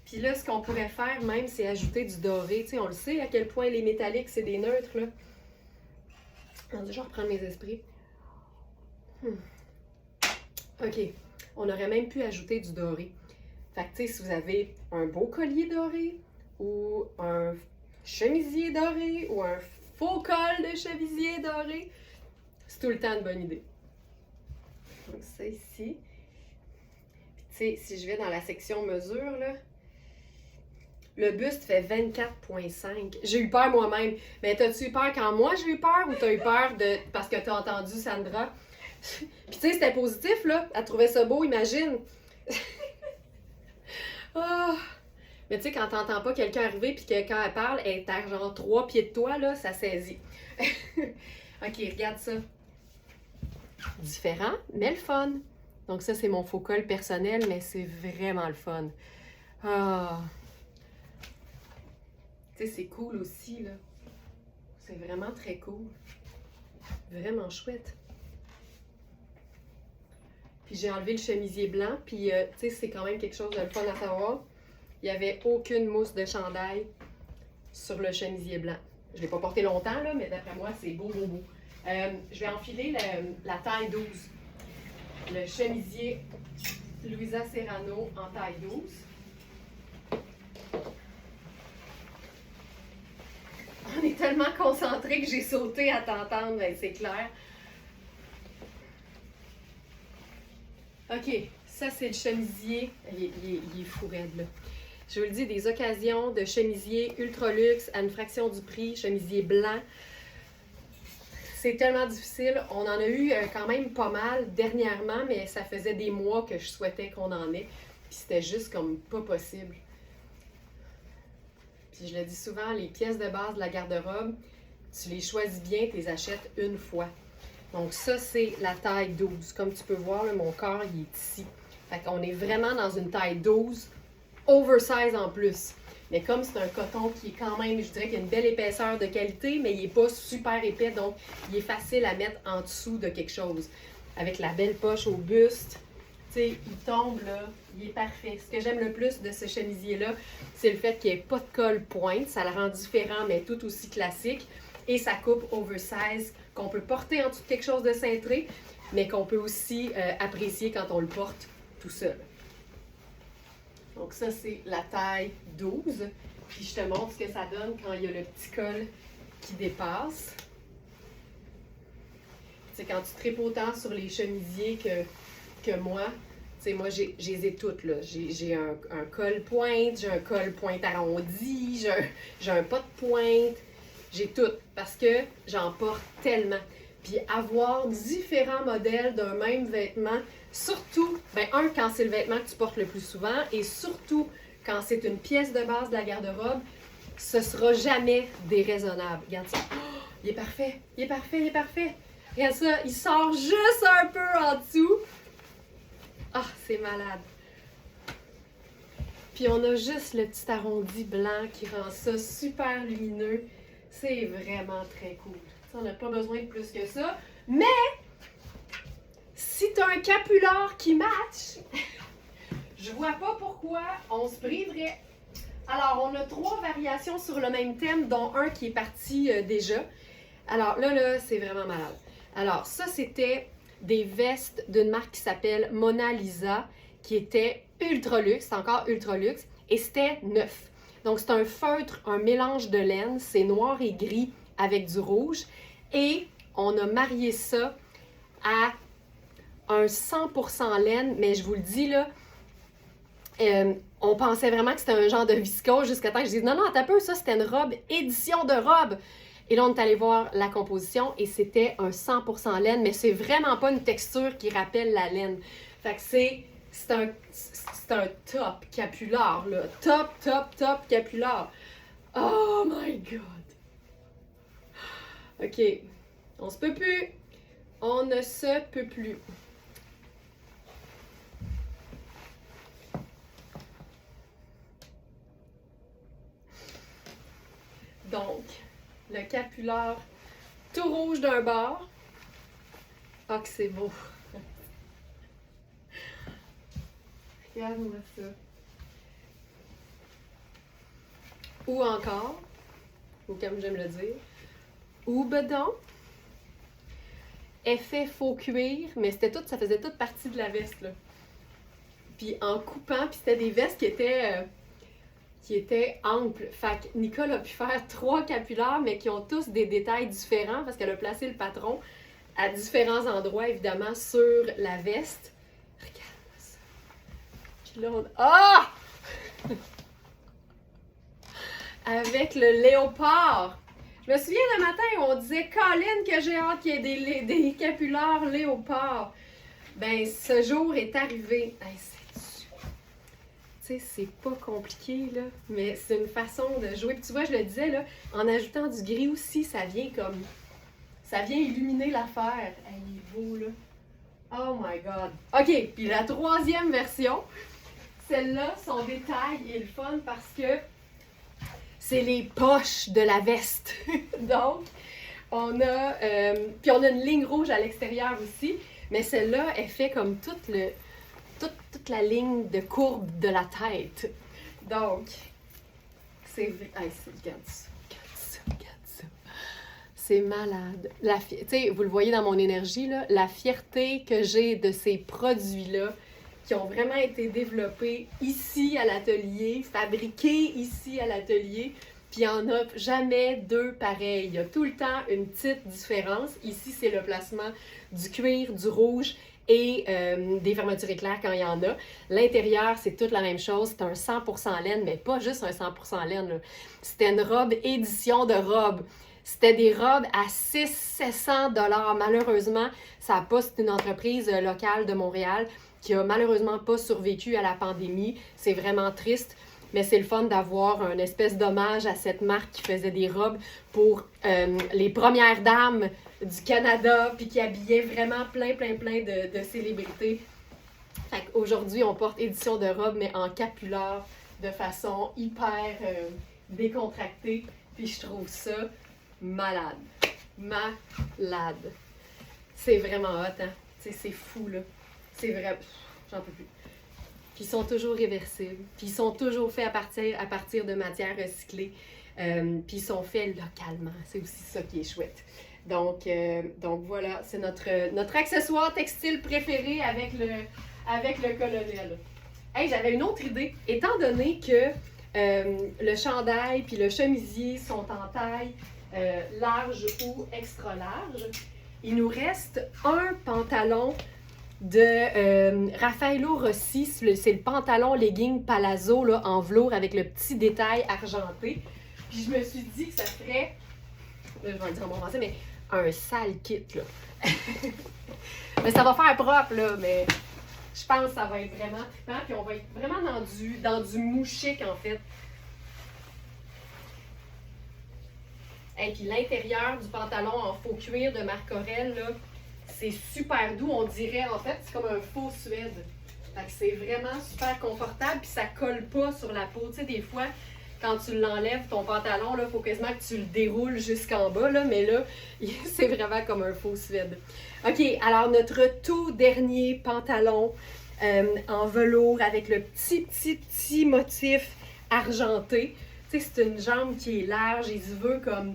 Puis là, ce qu'on pourrait faire même, c'est ajouter du doré. Tu sais, on le sait à quel point les métalliques, c'est des neutres, là. Je vais reprendre mes esprits. OK. On aurait même pu ajouter du doré. Fait que, tu sais, si vous avez un beau collier doré ou un chemisier doré ou un faux col de chemisier doré, c'est tout le temps une bonne idée. Donc ça ici. Puis tu sais, si je vais dans la section mesure, là, le buste fait 24,5. J'ai eu peur moi-même. Mais t'as-tu eu peur quand moi j'ai eu peur ou t'as eu peur de parce que t'as entendu Sandra? Puis tu sais, c'était positif, là. Elle trouvait ça beau, imagine. Oh. Mais tu sais, quand t'entends pas quelqu'un arriver puis que quand elle parle, elle est à genre 3 pieds de toi, là, ça saisit. Ok, regarde ça. Différent, mais le fun. Donc ça, c'est mon faux col personnel, mais c'est vraiment le fun. Ah. Tu sais, c'est cool aussi, là. C'est vraiment très cool. Vraiment chouette. Puis j'ai enlevé le chemisier blanc, puis tu sais, c'est quand même quelque chose de le fun à savoir. Il n'y avait aucune mousse de chandail sur le chemisier blanc. Je ne l'ai pas porté longtemps, là, mais d'après moi, c'est beau, beau, beau. Je vais enfiler la taille 12. Le chemisier Louisa Serrano en taille 12. On est tellement concentrés que j'ai sauté à t'entendre, ben, c'est clair. OK, ça c'est le chemisier. Il est fou raide, là. Je vous le dis, des occasions de chemisier ultra luxe à une fraction du prix, chemisier blanc. C'est tellement difficile. On en a eu quand même pas mal dernièrement, mais ça faisait des mois que je souhaitais qu'on en ait. Puis c'était juste comme pas possible. Puis je le dis souvent, les pièces de base de la garde-robe, tu les choisis bien, tu les achètes une fois. Donc ça, c'est la taille 12. Comme tu peux voir, là, mon corps, il est ici. Fait qu'on est vraiment dans une taille 12, oversize en plus. Mais comme c'est un coton qui est quand même, je dirais qu'il a une belle épaisseur de qualité, mais il n'est pas super épais, donc il est facile à mettre en dessous de quelque chose. Avec la belle poche au buste, tu sais, il tombe là, il est parfait. Ce que j'aime le plus de ce chemisier-là, c'est le fait qu'il n'y ait pas de col pointe. Ça le rend différent, mais tout aussi classique. Et sa coupe oversize qu'on peut porter en dessous de quelque chose de cintré, mais qu'on peut aussi apprécier quand on le porte tout seul. Donc ça, c'est la taille 12. Puis je te montre ce que ça donne quand il y a le petit col qui dépasse. C'est quand tu tripes autant sur les chemisiers que moi. Tu sais, moi, j'ai les ai toutes, là. J'ai un col pointe, j'ai un col pointe arrondi, j'ai un pas de pointe. J'ai tout parce que j'en porte tellement. Puis avoir différents modèles d'un même vêtement, surtout, quand c'est le vêtement que tu portes le plus souvent et surtout quand c'est une pièce de base de la garde-robe, ce sera jamais déraisonnable. Regarde ça. Oh, il est parfait, il est parfait, il est parfait. Regarde ça, il sort juste un peu en dessous. Ah, c'est malade. Puis on a juste le petit arrondi blanc qui rend ça super lumineux. C'est vraiment très cool. Ça, on n'a pas besoin de plus que ça. Mais, si tu as un capular qui match, je vois pas pourquoi on se priverait. Alors, on a 3 variations sur le même thème, dont un qui est parti déjà. Alors là, c'est vraiment malade. Alors, ça, c'était des vestes d'une marque qui s'appelle Mona Lisa, qui était ultra luxe, c'est encore ultra luxe, et c'était neuf. Donc, c'est un feutre, un mélange de laine, c'est noir et gris avec du rouge. Et on a marié ça à un 100% laine, mais je vous le dis, là, on pensait vraiment que c'était un genre de viscose jusqu'à temps que je dise « Non, non, t'as peu, ça, c'était une robe, édition de robe! » Et là, on est allé voir la composition et c'était un 100% laine, mais c'est vraiment pas une texture qui rappelle la laine. Fait que c'est un top capular, là. Top capular. Oh my God! OK. On se peut plus. On ne se peut plus. Donc, le capular tout rouge d'un bord. Ah, que c'est beau! Regarde-moi ça. Ou encore, ou comme j'aime le dire, ou bedon. Effet faux cuir, mais c'était tout, ça faisait toute partie de la veste, là. Puis en coupant, puis c'était des vestes qui étaient amples. Fait que Nicole a pu faire 3 capulaires, mais qui ont tous des détails différents parce qu'elle a placé le patron à différents endroits, évidemment, sur la veste. Regarde ça. Puis là, on... Ah! Avec le léopard. Je me souviens d'un matin où on disait « Colin, que j'ai hâte qu'il y ait des capulards léopards. » Ben, ce jour est arrivé. Hey, tu sais, c'est pas compliqué, là, mais c'est une façon de jouer. Puis tu vois, je le disais, là, en ajoutant du gris aussi, ça vient illuminer l'affaire. Hey, il est beau, là. Oh my God. OK, puis la troisième version, celle-là, son détail est le fun parce que c'est les poches de la veste. Donc, on a une ligne rouge à l'extérieur aussi, mais celle-là, elle fait comme toute la ligne de courbe de la tête. Donc, c'est vrai. Hey, regarde ça. C'est malade. Tu sais, vous le voyez dans mon énergie, là, la fierté que j'ai de ces produits-là qui ont vraiment été développés ici à l'atelier, fabriqués ici à l'atelier, puis il n'y en a jamais deux pareils. Il y a tout le temps une petite différence. Ici, c'est le placement du cuir, du rouge et des fermetures éclairs quand il y en a. L'intérieur, c'est toute la même chose. C'est un 100% laine, mais pas juste un 100% laine, là. C'était une robe édition de robe. C'était des robes à 600-700 $. Malheureusement, ça n'a pas, c'est une entreprise locale de Montréal qui a malheureusement pas survécu à la pandémie. C'est vraiment triste, mais c'est le fun d'avoir un espèce d'hommage à cette marque qui faisait des robes pour les premières dames du Canada, puis qui habillait vraiment plein de célébrités. Fait qu'aujourd'hui, on porte édition de robe, mais en capular, de façon hyper décontractée. Puis je trouve ça malade. C'est vraiment hot, hein? C'est fou, là. C'est vrai. J'en peux plus. Puis ils sont toujours réversibles. Puis ils sont toujours faits à partir de matières recyclées. Puis ils sont faits localement. C'est aussi ça qui est chouette. Donc voilà, c'est notre accessoire textile préféré avec le colonel. Hey, j'avais une autre idée. Étant donné que le chandail puis le chemisier sont en taille large ou extra large, il nous reste un pantalon de Raffaello Rossi. C'est le pantalon legging palazzo là, en velours avec le petit détail argenté. Puis je me suis dit que ça serait, là, je vais le dire en bon français, mais un sale kit, là. Mais ça va faire propre, là, mais je pense que ça va être vraiment trippant. Puis on va être vraiment dans du mou chic, en fait. Et puis l'intérieur du pantalon en faux cuir de Marc Aurèle, là, c'est super doux. On dirait, en fait, c'est comme un faux suède. Fait que c'est vraiment super confortable, puis ça colle pas sur la peau. Tu sais, des fois, quand tu l'enlèves, ton pantalon, il faut quasiment que tu le déroules jusqu'en bas, là, mais là, c'est vraiment comme un faux suède. OK, alors notre tout dernier pantalon en velours avec le petit motif argenté. Tu sais, c'est une jambe qui est large, il se veut comme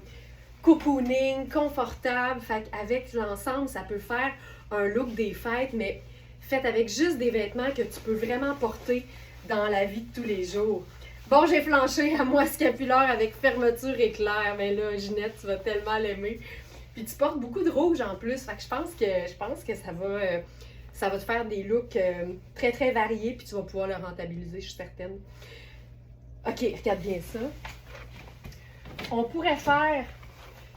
cocooning, confortable. Fait qu'avec l'ensemble, ça peut faire un look des fêtes, mais fait avec juste des vêtements que tu peux vraiment porter dans la vie de tous les jours. Bon, j'ai flanché à moi scapulaire avec fermeture éclair, mais là, Ginette, tu vas tellement l'aimer. Puis tu portes beaucoup de rouge en plus, fait que je pense que ça va te faire des looks très variés, puis tu vas pouvoir le rentabiliser, je suis certaine. OK, regarde bien ça. On pourrait faire,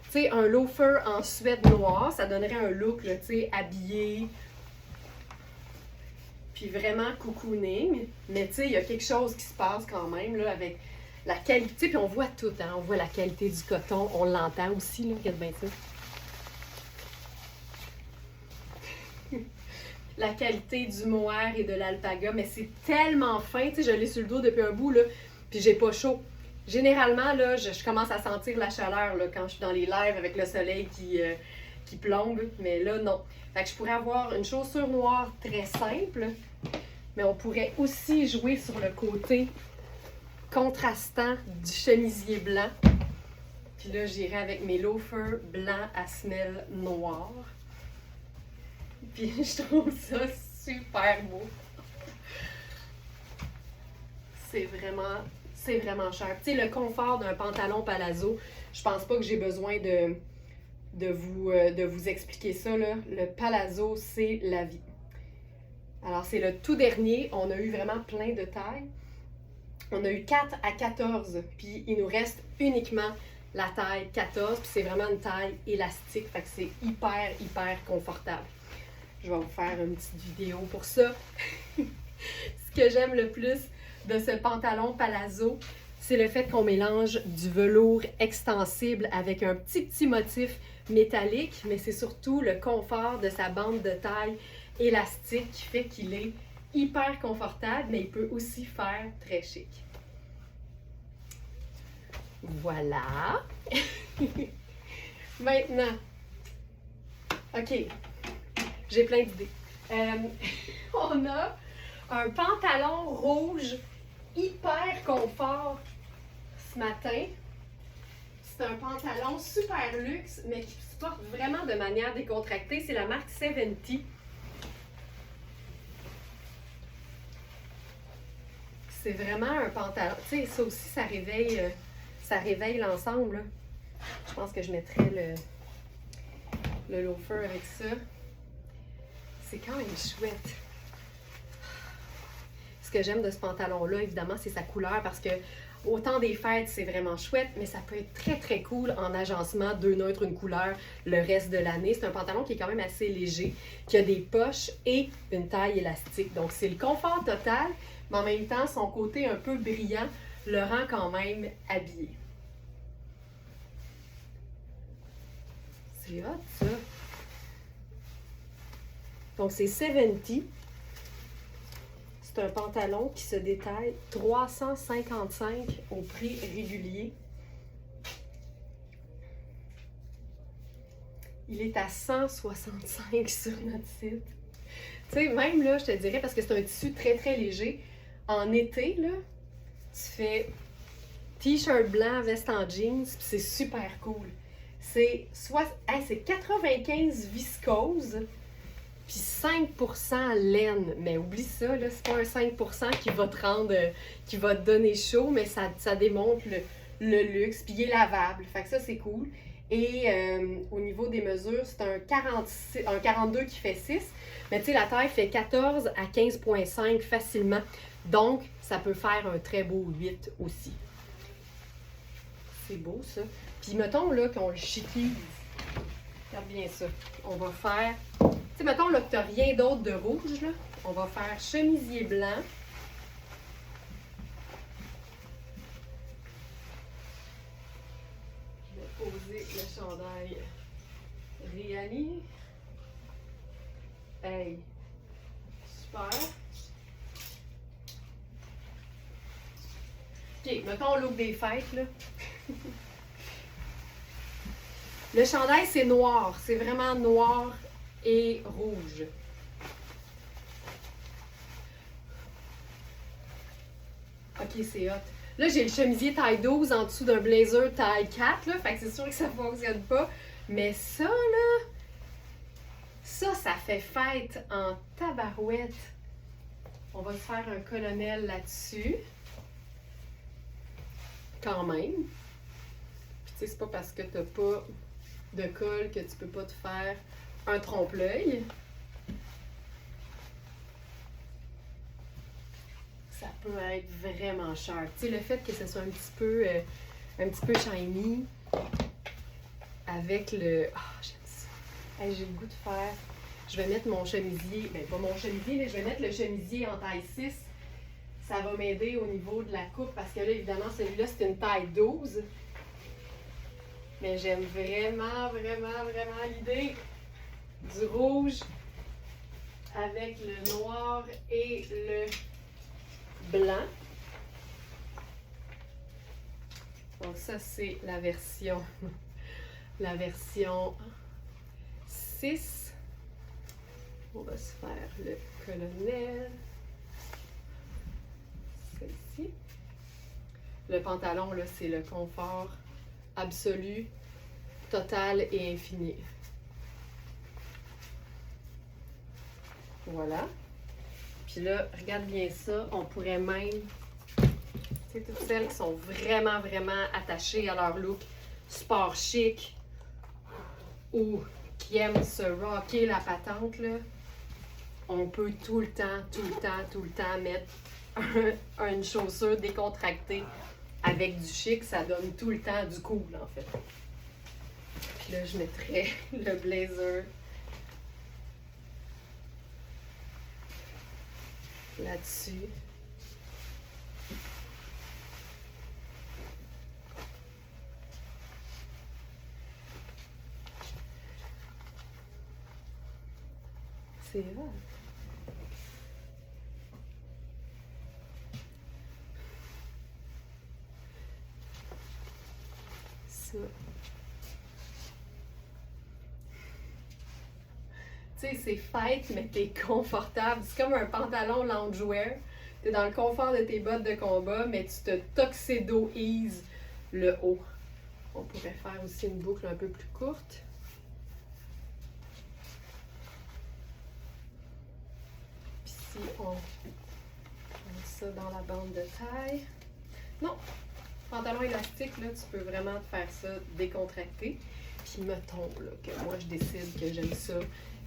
tu sais, un loafer en suède noire, ça donnerait un look, tu sais, habillé, puis vraiment cocooning. Mais tu sais, il y a quelque chose qui se passe quand même, là, avec la qualité, puis on voit tout, hein, on voit la qualité du coton, on l'entend aussi, là, regarde bien ça. La qualité du mohair et de l'alpaga, mais c'est tellement fin, tu sais, je l'ai sur le dos depuis un bout, là, puis j'ai pas chaud. Généralement, là, je commence à sentir la chaleur là, quand je suis dans les lives avec le soleil qui plombe, mais là, non. Fait que je pourrais avoir une chaussure noire très simple, mais on pourrait aussi jouer sur le côté contrastant du chemisier blanc. Puis là, j'irai avec mes loafers blancs à semelle noire. Puis je trouve ça super beau. C'est vraiment cher. Tu sais, le confort d'un pantalon palazzo, je pense pas que j'ai besoin de vous expliquer ça, là. Le palazzo, c'est la vie. Alors, c'est le tout dernier. On a eu vraiment plein de tailles. On a eu 4 à 14, puis il nous reste uniquement la taille 14, puis c'est vraiment une taille élastique, fait que c'est hyper, hyper confortable. Je vais vous faire une petite vidéo pour ça. Ce que j'aime le plus de ce pantalon palazzo, c'est le fait qu'on mélange du velours extensible avec un petit motif métallique, mais c'est surtout le confort de sa bande de taille élastique qui fait qu'il est hyper confortable, mais il peut aussi faire très chic. Voilà. Maintenant, OK, j'ai plein d'idées. On a un pantalon rouge hyper confort ce matin. C'est un pantalon super luxe, mais qui se porte vraiment de manière décontractée. C'est la marque 70. C'est vraiment un pantalon. Tu sais, ça aussi, ça réveille l'ensemble, là. Je pense que je mettrais le loafer avec ça. C'est quand même chouette. Ce que j'aime de ce pantalon-là, évidemment, c'est sa couleur parce que au temps des fêtes, c'est vraiment chouette, mais ça peut être très, très cool en agencement, 2 neutres, une couleur, le reste de l'année. C'est un pantalon qui est quand même assez léger, qui a des poches et une taille élastique. Donc, c'est le confort total, mais en même temps, son côté un peu brillant le rend quand même habillé. C'est hot, ça! Donc, c'est 70. C'est un pantalon qui se détaille 355 au prix régulier. Il est à 165 sur notre site. Tu sais, même là, je te dirais, parce que c'est un tissu très, très léger, en été, là, tu fais t-shirt blanc, veste en jeans, puis c'est super cool. C'est 95 viscose, puis 5% laine. Mais oublie ça, là, c'est pas un 5% qui va te rendre, qui va te donner chaud, mais ça démontre le luxe, puis il est lavable. Fait que ça, c'est cool. Et au niveau des mesures, c'est un 42 qui fait 6. Mais tu sais, la taille fait 14 à 15,5 facilement. Donc, ça peut faire un très beau 8 aussi. C'est beau, ça. Puis, mettons, là, qu'on le chiquise. Regarde bien ça. On va faire... Tu sais, mettons, là, que tu n'as rien d'autre de rouge, là. On va faire chemisier blanc. Je vais poser le chandail Rihanna. Hey! Super! OK, mettons le look des fêtes, là. Le chandail, c'est noir. C'est vraiment noir et rouge. OK, c'est hot. Là, j'ai le chemisier taille 12 en dessous d'un blazer taille 4, là. Fait que c'est sûr que ça ne fonctionne pas. Mais ça, là, ça fait fête en tabarouette. On va se faire un colonel là-dessus. Quand même. Puis tu sais, c'est pas parce que t'as pas de col que tu peux pas te faire un trompe-l'œil. Ça peut être vraiment cher. Tu sais, le fait que ce soit un petit peu shiny avec le... Ah, j'aime ça. Hey, j'ai le goût de faire... Je vais mettre mon chemisier, ben pas mon chemisier, mais je vais mettre le chemisier en taille 6. Ça va m'aider au niveau de la coupe parce que là, évidemment, celui-là, c'est une taille 12. Mais j'aime vraiment, vraiment, vraiment l'idée du rouge avec le noir et le blanc. Donc ça, c'est la version 6. On va se faire le colonel. Celle-ci. Le pantalon, là, c'est le confort absolu, total et infini. Voilà. Puis là, regarde bien ça. On pourrait même... C'est toutes celles qui sont vraiment, vraiment attachées à leur look sport chic. ou qui aiment se rocker la patente, là, on peut tout le temps mettre une chaussure décontractée avec du chic. Ça donne tout le temps du cool, en fait. Puis là, je mettrais le blazer là-dessus. C'est vrai. Ça. Tu sais, c'est fête, mais t'es confortable. C'est comme un pantalon loungewear. T'es dans le confort de tes bottes de combat, mais tu te tuxedoises le haut. On pourrait faire aussi une boucle un peu plus courte. Puis si on met ça dans la bande de taille. Non! Pantalon élastique, là, tu peux vraiment te faire ça décontracté. Puis mettons là, que moi, je décide que j'aime ça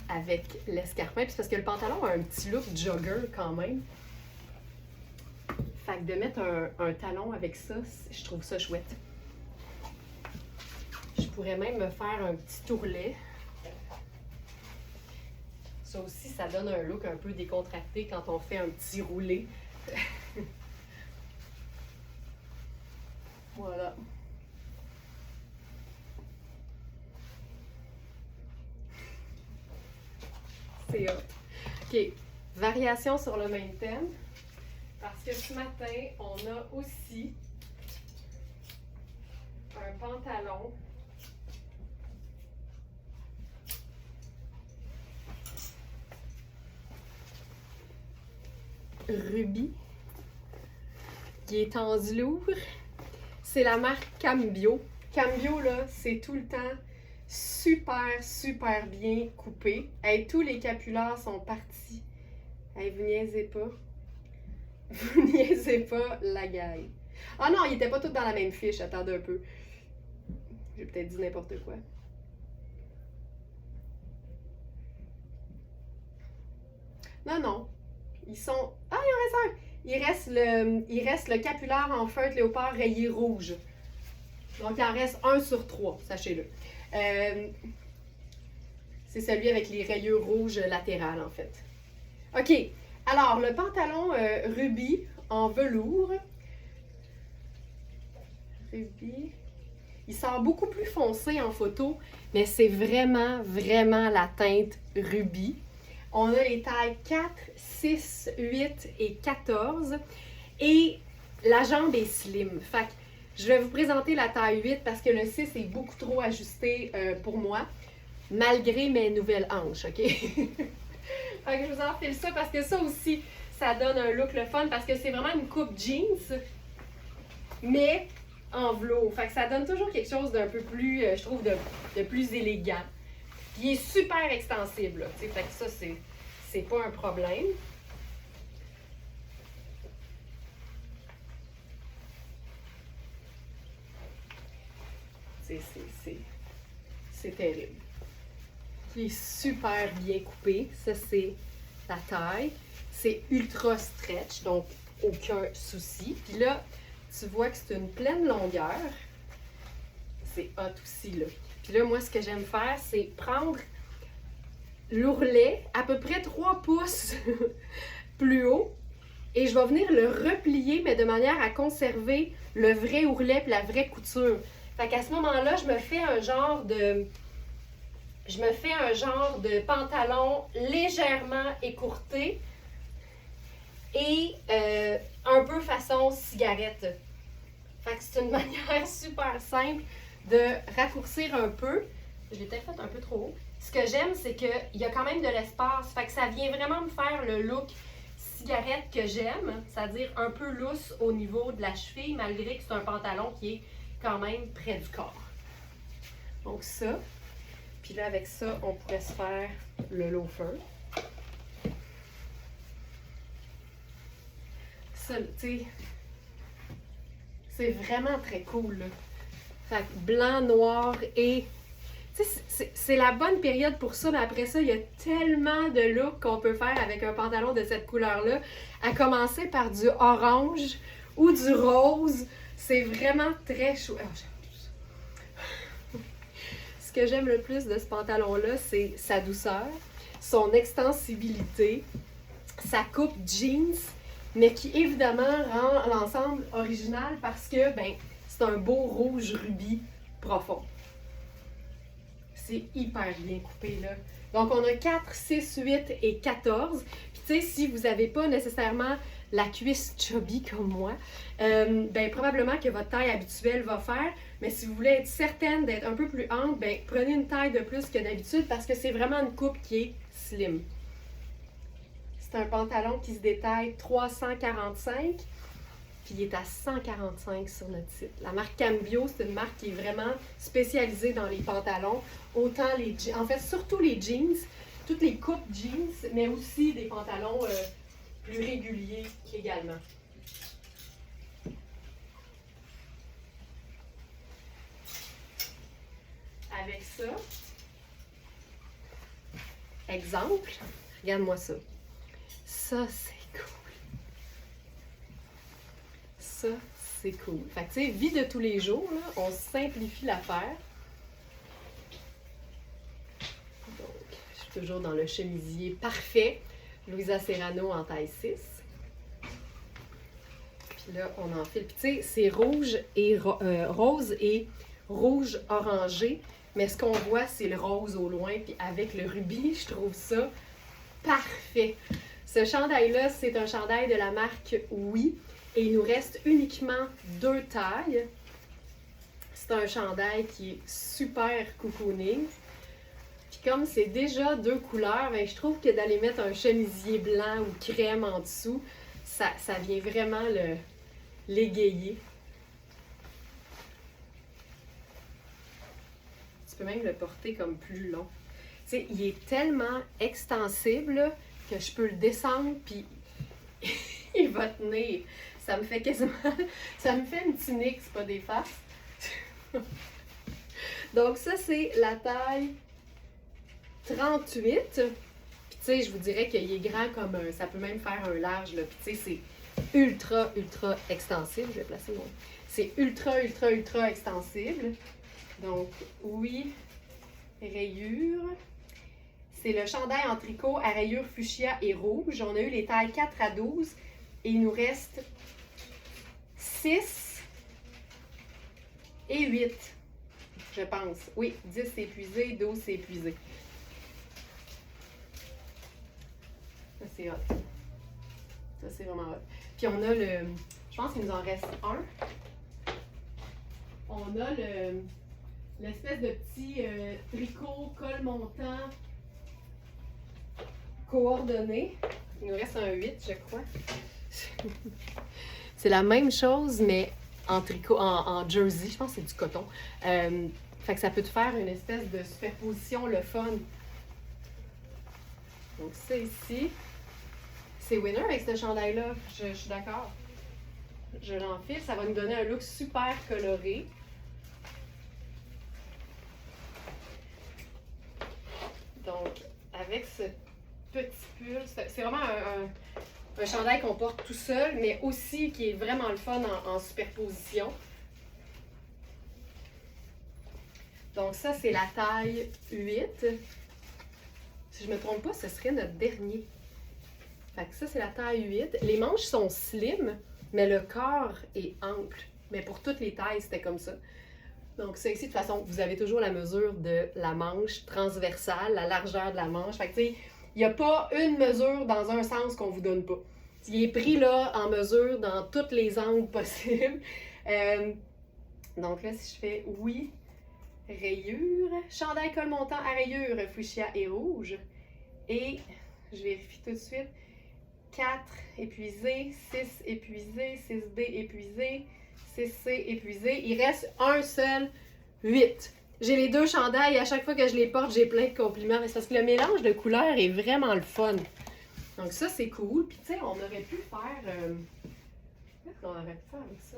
avec l'escarpin. Puis c'est parce que le pantalon a un petit look jogger quand même. Fait que de mettre un talon avec ça, je trouve ça chouette. Je pourrais même me faire un petit tourlet. Ça aussi, ça donne un look un peu décontracté quand on fait un petit roulé. Voilà. C'est hot. OK. Variation sur le même thème. Parce que ce matin, on a aussi un pantalon rubis qui est en velours. C'est la marque Cambio. Cambio, là, c'est tout le temps super bien coupé. Hey, tous les capillaires sont partis. Hey, vous niaisez pas. Vous niaisez pas la gaille. Ah non, ils étaient pas tous dans la même fiche. Attendez un peu. J'ai peut-être dit n'importe quoi. Non. Ils sont... Ah, il en reste un! Il reste le capillaire en feutre léopard rayé rouge. Donc, il en reste 1 sur 3, sachez-le. C'est celui avec les rayures rouges latérales, en fait. OK. Alors, le pantalon rubis en velours. Rubis. Il sort beaucoup plus foncé en photo, mais c'est vraiment la teinte rubis. On a les tailles 4, 6, 8 et 14. Et la jambe est slim. Fait que je vais vous présenter la taille 8 parce que le 6 est beaucoup trop ajusté pour moi, malgré mes nouvelles hanches, OK? Fait que je vous enfile ça parce que ça aussi, ça donne un look le fun parce que c'est vraiment une coupe jeans, mais en velours. Fait que ça donne toujours quelque chose d'un peu plus, je trouve, de plus élégant. Puis il est super extensible, là, fait que ça, c'est pas un problème. C'est terrible. Il est super bien coupé. Ça, c'est la taille. C'est ultra stretch, donc aucun souci. Puis là, tu vois que c'est une pleine longueur. C'est hot aussi, là. Puis là, moi, ce que j'aime faire, c'est prendre l'ourlet à peu près 3 pouces plus haut et je vais venir le replier, mais de manière à conserver le vrai ourlet et la vraie couture. Fait qu'à ce moment-là, je me fais un genre de pantalon légèrement écourté et un peu façon cigarette. Fait que c'est une manière super simple de raccourcir un peu. Je l'ai peut-être fait un peu trop haut. Ce que j'aime, c'est qu'il y a quand même de l'espace. Fait que ça vient vraiment me faire le look cigarette que j'aime, c'est-à-dire un peu lousse au niveau de la cheville, malgré que c'est un pantalon qui est quand même près du corps. Donc ça. Puis là, avec ça, on pourrait se faire le loafer. Ça, tu sais, c'est vraiment très cool, là. Fait que blanc, noir et Tu sais, c'est la bonne période pour ça, mais après ça, il y a tellement de looks qu'on peut faire avec un pantalon de cette couleur-là. À commencer par du orange ou du rose. C'est vraiment très chou. Oh, j'aime tout ça. Ce que j'aime le plus de ce pantalon-là, c'est sa douceur, son extensibilité, sa coupe jeans, mais qui évidemment rend l'ensemble original parce que ben, c'est un beau rouge rubis profond. C'est hyper bien coupé là. Donc on a 4, 6, 8 et 14. Puis tu sais, si vous n'avez pas nécessairement la cuisse chubby comme moi, ben probablement que votre taille habituelle va faire. Mais si vous voulez être certaine d'être un peu plus ample, ben prenez une taille de plus que d'habitude parce que c'est vraiment une coupe qui est slim. C'est un pantalon qui se détaille 345. Puis il est à 145 sur notre site. La marque Cambio, c'est une marque qui est vraiment spécialisée dans les pantalons. Autant les jeans, en fait, surtout les jeans, toutes les coupes jeans, mais aussi des pantalons plus réguliers également. Avec ça, exemple, regarde-moi ça. Ça, c'est cool. Ça, c'est cool. Fait que, tu sais, vie de tous les jours, là, on simplifie l'affaire. Donc, je suis toujours dans le chemisier parfait. Louisa Serrano en taille 6. Puis là, on enfile. Puis, tu sais, c'est rouge et rose et rouge orangé. Mais ce qu'on voit, c'est le rose au loin. Puis avec le rubis, je trouve ça parfait. Ce chandail-là, c'est un chandail de la marque Oui. Et il nous reste uniquement 2 tailles. C'est un chandail qui est super cocooning. Puis comme c'est déjà 2 couleurs, ben je trouve que d'aller mettre un chemisier blanc ou crème en dessous, ça vient vraiment l'égayer. Tu peux même le porter comme plus long. Tu sais, il est tellement extensible là, que je peux le descendre puis il va tenir. Ça me fait quasiment... Ça me fait une tunique, c'est pas des faces. Donc ça, c'est la taille 38. Puis tu sais, je vous dirais qu'il est grand comme un... Ça peut même faire un large, là. Puis tu sais, c'est ultra, ultra extensible. Je vais placer mon... C'est ultra, ultra, ultra extensible. Donc, oui, rayures. C'est le chandail en tricot à rayures fuchsia et rouge. On a eu les tailles 4 à 12. Et il nous reste 6 et 8, je pense. Oui, 10 c'est épuisé, 12 c'est épuisé. Ça, c'est hot. Ça, c'est vraiment hot. Puis on a le... Je pense qu'il nous en reste un. On a l'espèce de petit tricot col montant coordonné. Il nous reste un 8, je crois. C'est la même chose, mais en tricot, en jersey. Je pense que c'est du coton. Fait que ça peut te faire une espèce de superposition, le fun. Donc ça ici, c'est winner avec ce chandail-là. Je suis d'accord. Je l'enfile. Ça va nous donner un look super coloré. Donc, avec ce petit pull, c'est vraiment un chandail qu'on porte tout seul, mais aussi qui est vraiment le fun en superposition. Donc ça, c'est la taille 8. Si je ne me trompe pas, ce serait notre dernier. Fait que ça, c'est la taille 8. Les manches sont slim, mais le corps est ample. Mais pour toutes les tailles, c'était comme ça. Donc ça ici, de toute façon, vous avez toujours la mesure de la manche transversale, la largeur de la manche. Fait que tu sais, il n'y a pas une mesure dans un sens qu'on ne vous donne pas. Il est pris là en mesure dans tous les angles possibles. Donc là, si je fais oui, rayures, chandail col montant à rayures, fuchsia et rouge. Et je vérifie tout de suite. 4 épuisé, 6 épuisé, 6B épuisé, 6C épuisé. Il reste un seul 8. J'ai les 2 chandails et à chaque fois que je les porte, j'ai plein de compliments. Mais c'est parce que le mélange de couleurs est vraiment le fun. Donc ça, c'est cool. Puis tu sais, on aurait pu faire... Qu'est-ce qu'on aurait pu faire avec ça?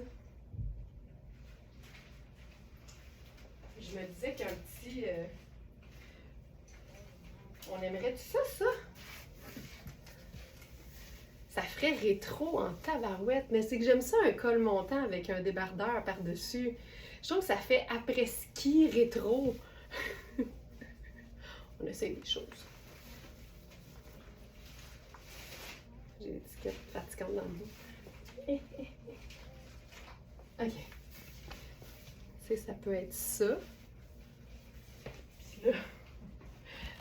Je me disais qu'un petit... On aimerait tout ça, ça? Ça ferait rétro en tabarouette, mais c'est que j'aime ça un col montant avec un débardeur par-dessus. Je trouve que ça fait après-ski rétro. On essaye des choses. J'ai l'étiquette fatigante dans le bout. Ok. Tu sais, ça peut être ça. Puis là,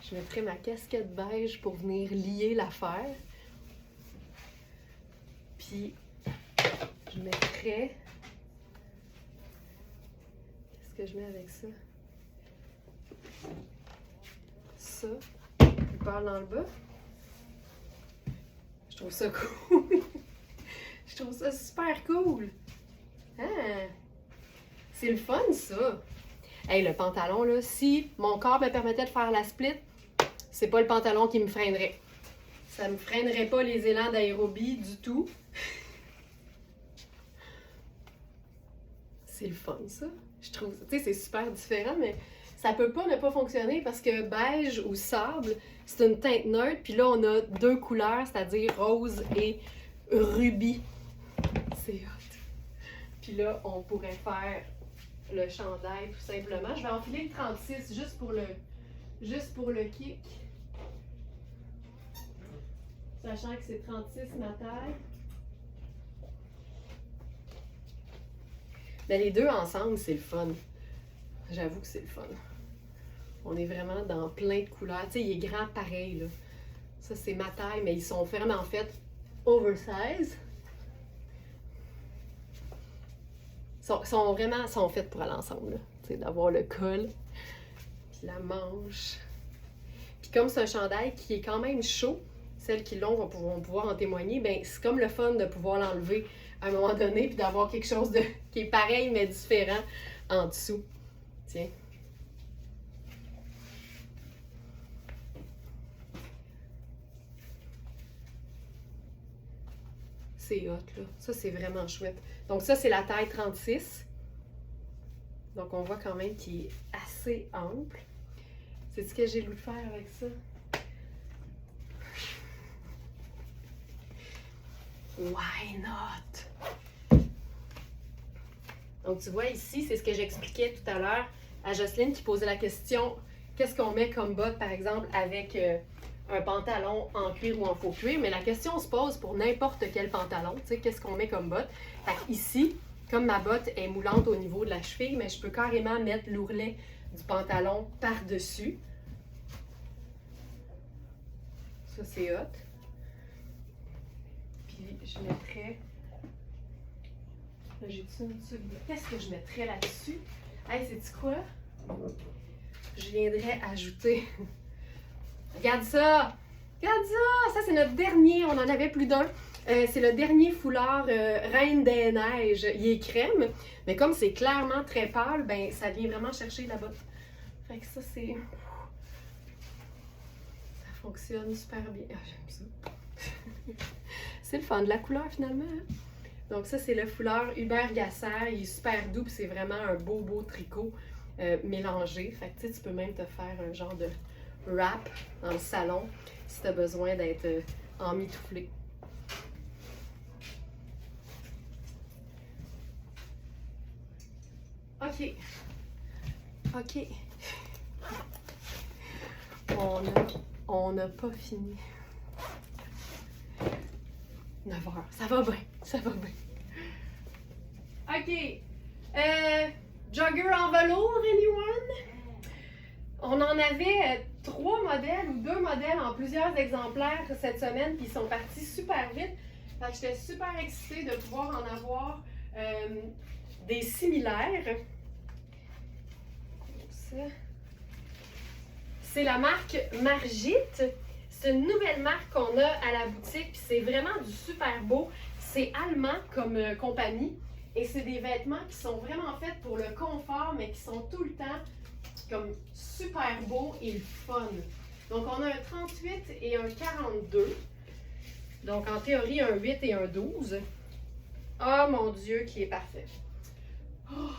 je mettrais ma casquette beige pour venir lier l'affaire. Puis, je mettrais... Qu'est-ce que je mets avec ça? Ça. Je parle dans le bas. Je trouve ça cool. Je trouve ça super cool. Ah! C'est le fun, ça. Hey, le pantalon, là, si mon corps me permettait de faire la split, c'est pas le pantalon qui me freinerait. Ça me freinerait pas les élans d'aérobie du tout. C'est le fun, ça. Je trouve, tu sais, c'est super différent, mais ça peut pas ne pas fonctionner parce que beige ou sable, c'est une teinte neutre. Puis là, on a deux couleurs, c'est-à-dire rose et rubis. C'est hot. Puis là, on pourrait faire le chandail tout simplement. Je vais enfiler le 36 juste pour le kick. Sachant que c'est 36 ma taille. Mais les deux ensemble, c'est le fun. J'avoue que c'est le fun. On est vraiment dans plein de couleurs. Tu sais, il est grand pareil, là. Ça, c'est ma taille, mais ils sont vraiment en fait oversize. Sont vraiment faits pour aller ensemble, là. Tu sais, d'avoir le col, puis la manche. Puis comme c'est un chandail qui est quand même chaud, celles qui l'ont vont pouvoir en témoigner, ben c'est comme le fun de pouvoir l'enlever à un moment donné, puis d'avoir quelque chose qui est pareil mais différent en dessous. Tiens. C'est hot, là. Ça, c'est vraiment chouette. Donc ça, c'est la taille 36. Donc on voit quand même qu'il est assez ample. C'est ce que j'ai voulu faire avec ça. Why not? Donc tu vois ici, c'est ce que j'expliquais tout à l'heure à Jocelyne qui posait la question, qu'est-ce qu'on met comme botte par exemple avec un pantalon en cuir ou en faux cuir? Mais la question se pose pour n'importe quel pantalon, tu sais, qu'est-ce qu'on met comme botte? Fait ici, comme ma botte est moulante au niveau de la cheville, mais je peux carrément mettre l'ourlet du pantalon par-dessus. Ça, c'est hot. Puis je mettrais... Là, j'ai-tu une dessous? Qu'est-ce que je mettrais là-dessus? Hey, sais-tu quoi? Je viendrais ajouter... Regarde ça! Regarde ça! Ça, c'est notre dernier. On en avait plus d'un. C'est le dernier foulard Reine des Neiges. Il est crème, mais comme c'est clairement très pâle, ben ça vient vraiment chercher la botte. Fait que ça, c'est... Ça fonctionne super bien. Ah, j'aime ça. C'est le fun de la couleur, finalement. Hein? Donc ça, c'est le foulard Hubert Gasser. Il est super doux, puis c'est vraiment un beau tricot mélangé. Fait que tu peux même te faire un genre de wrap dans le salon si tu as besoin d'être emmitouflé. OK. OK. On n'a pas fini. 9 heures. Ça va bien. Ça va bien. OK. Jogger en velours, anyone? On en avait 3 modèles ou 2 modèles en plusieurs exemplaires cette semaine, puis ils sont partis super vite. Fait que j'étais super excitée de pouvoir en avoir des similaires. C'est la marque Margit. C'est une nouvelle marque qu'on a à la boutique, puis c'est vraiment du super beau. C'est allemand comme compagnie, et c'est des vêtements qui sont vraiment faits pour le confort, mais qui sont tout le temps comme super beaux et le fun. Donc on a un 38 et un 42. Donc en théorie un 8 et un 12. Oh mon Dieu, qui est parfait. Oh.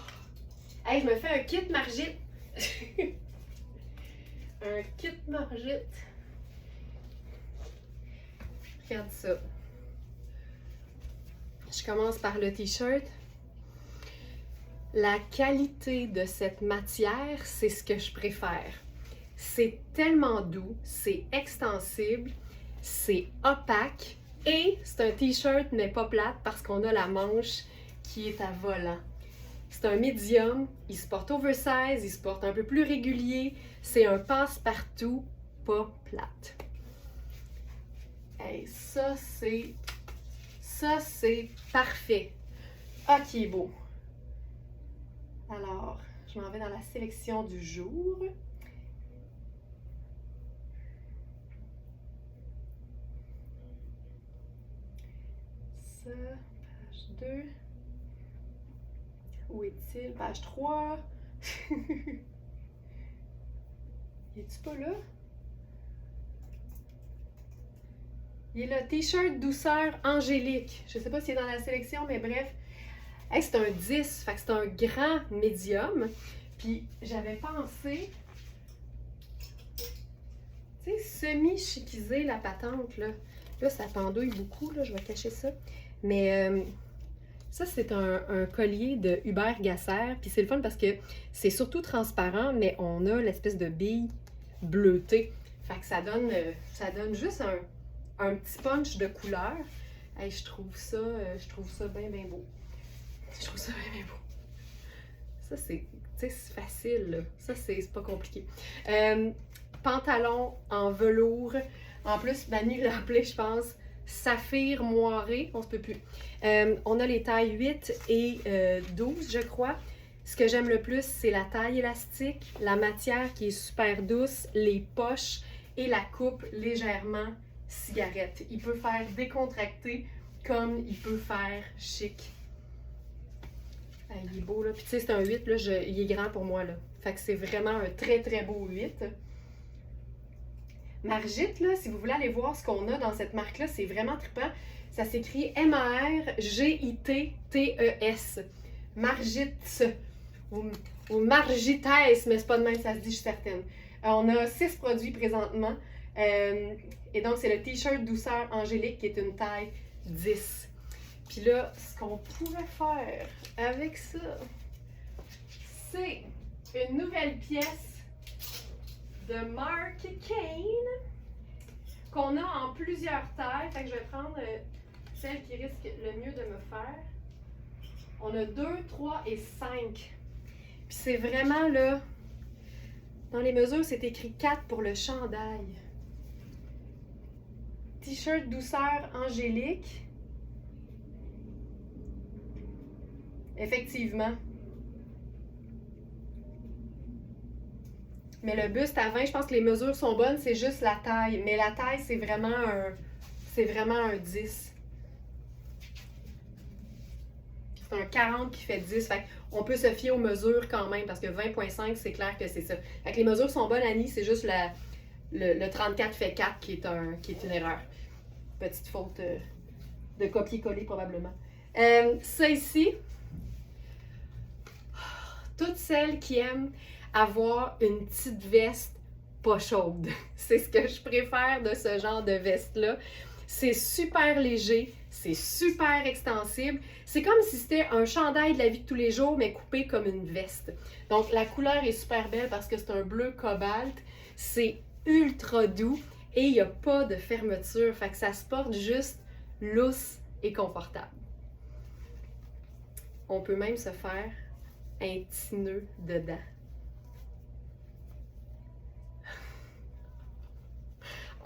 Hey, je me fais un kit Margit. Un kit Margit. Regarde ça. Je commence par le t-shirt. La qualité de cette matière, c'est ce que je préfère. C'est tellement doux, c'est extensible, c'est opaque et c'est un t-shirt mais pas plate parce qu'on a la manche qui est à volant. C'est un medium, il se porte oversize, il se porte un peu plus régulier, c'est un passe-partout, pas plate. Hey, ça c'est parfait. Ah, qui est beau. Alors, je m'en vais dans la sélection du jour. Ça, page 2. Où est-il? Page 3. Es-tu pas là? Il est là, t-shirt douceur angélique. Je sais pas s'il est dans la sélection, mais bref. Hey, c'est un 10, fait que c'est un grand médium. Puis j'avais pensé, tu sais, semi-chiquisé la patente, là. Là, ça pendouille beaucoup, là, je vais cacher ça. Mais ça, c'est un collier de Hubert Gasser. Puis c'est le fun parce que c'est surtout transparent, mais on a l'espèce de bille bleutée. Fait que ça donne juste un petit punch de couleur. Hey, je trouve ça bien, bien beau. Je trouve ça bien, bien beau. Ça, c'est facile, là. Ça, c'est pas compliqué. Pantalon en velours. En plus, Manu l'a appelé, je pense, saphir moiré. On se peut plus. On a les tailles 8 et 12, je crois. Ce que j'aime le plus, c'est la taille élastique, la matière qui est super douce, les poches et la coupe légèrement cigarette. Il peut faire décontracté comme il peut faire chic. Il est beau, là. Puis tu sais, c'est un 8, là, il est grand pour moi, là. Fait que c'est vraiment un très, très beau 8. Margit, là, si vous voulez aller voir ce qu'on a dans cette marque-là, c'est vraiment trippant. Ça s'écrit M-A-R-G-I-T-T-E-S. Margit. Ou Margites, mais c'est pas de même, ça se dit, je suis certaine. On a 6 produits présentement. Et donc, c'est le t-shirt douceur angélique qui est une taille 10. Puis là, ce qu'on pourrait faire avec ça, c'est une nouvelle pièce de Mark Kane qu'on a en plusieurs tailles. Fait que je vais prendre celle qui risque le mieux de me faire. On a 2, 3 et 5. Puis c'est vraiment là, dans les mesures, c'est écrit 4 pour le chandail. T-shirt douceur angélique. Effectivement. Mais le buste à 20, je pense que les mesures sont bonnes, c'est juste la taille. Mais la taille, c'est vraiment un 10. C'est un 40 qui fait 10. Fait on peut se fier aux mesures quand même, parce que 20.5, c'est clair que c'est ça. Fait que les mesures sont bonnes, Annie, c'est juste le 34 fait 4 qui est une erreur. Petite faute de copier-coller probablement. Ça ici, toutes celles qui aiment avoir une petite veste pas chaude. C'est ce que je préfère de ce genre de veste-là. C'est super léger, c'est super extensible. C'est comme si c'était un chandail de la vie de tous les jours, mais coupé comme une veste. Donc, la couleur est super belle parce que c'est un bleu cobalt. C'est ultra doux et il n'y a pas de fermeture. Fait que ça se porte juste lousse et confortable. On peut même se faire un petit nœud dedans.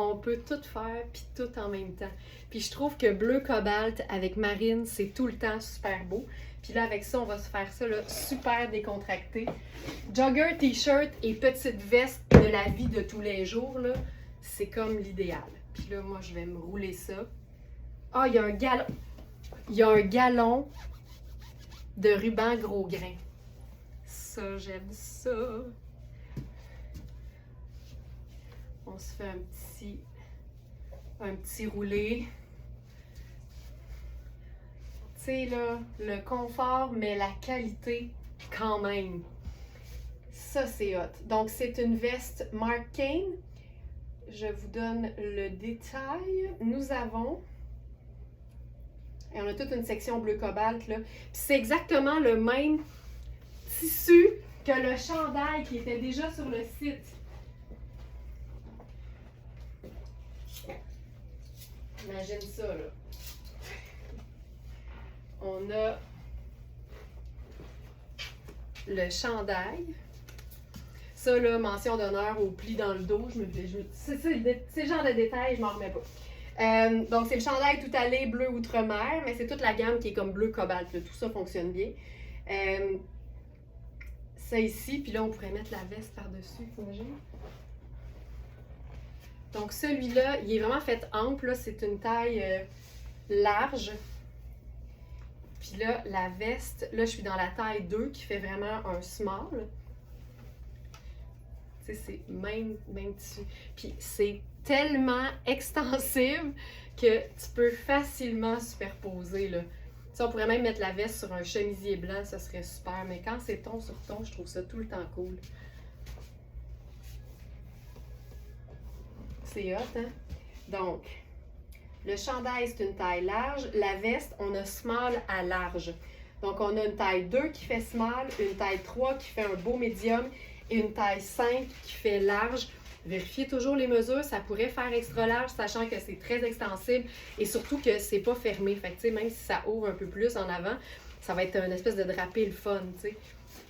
On peut tout faire, puis tout en même temps. Puis je trouve que bleu cobalt avec marine, c'est tout le temps super beau. Puis là, avec ça, on va se faire ça là, super décontracté. Jogger, t-shirt et petite veste de la vie de tous les jours, là, c'est comme l'idéal. Puis là, moi, je vais me rouler ça. Ah, il y a un galon. Il y a un galon de ruban gros grain. Ça, j'aime ça. On se fait un petit roulé. Tu sais, là, le confort, mais la qualité quand même. Ça, c'est hot. Donc, c'est une veste Mark Kane. je vous donne le détail. Nous avons... Et on a toute une section bleu cobalt, là. Puis c'est exactement le même tissu que le chandail qui était déjà sur le site. Imagine ça, là. On a le chandail. Ça, là, mention d'honneur au pli dans le dos. C'est le genre de détails, je m'en remets pas. Donc, c'est le chandail tout allé bleu outre-mer, mais c'est toute la gamme qui est comme bleu cobalt. Là. Tout ça fonctionne bien. Ça ici, puis là, on pourrait mettre la veste par-dessus, t'imagines? Donc, celui-là, il est vraiment fait ample. C'est une taille large. Puis là, la veste, là, je suis dans la taille 2 qui fait vraiment un small. Tu sais, c'est même tissu. Puis c'est tellement extensible que tu peux facilement superposer, là. Tu sais, on pourrait même mettre la veste sur un chemisier blanc, ça serait super. Mais quand c'est ton sur ton, je trouve ça tout le temps cool. C'est hot, hein? Donc, le chandail, c'est une taille large. La veste, on a small à large. Donc, on a une taille 2 qui fait small, une taille 3 qui fait un beau médium et une taille 5 qui fait large. Vérifiez toujours les mesures, ça pourrait faire extra large, sachant que c'est très extensible et surtout que c'est pas fermé. Fait que, tu sais, même si ça ouvre un peu plus en avant, ça va être une espèce de drapé le fun, tu sais.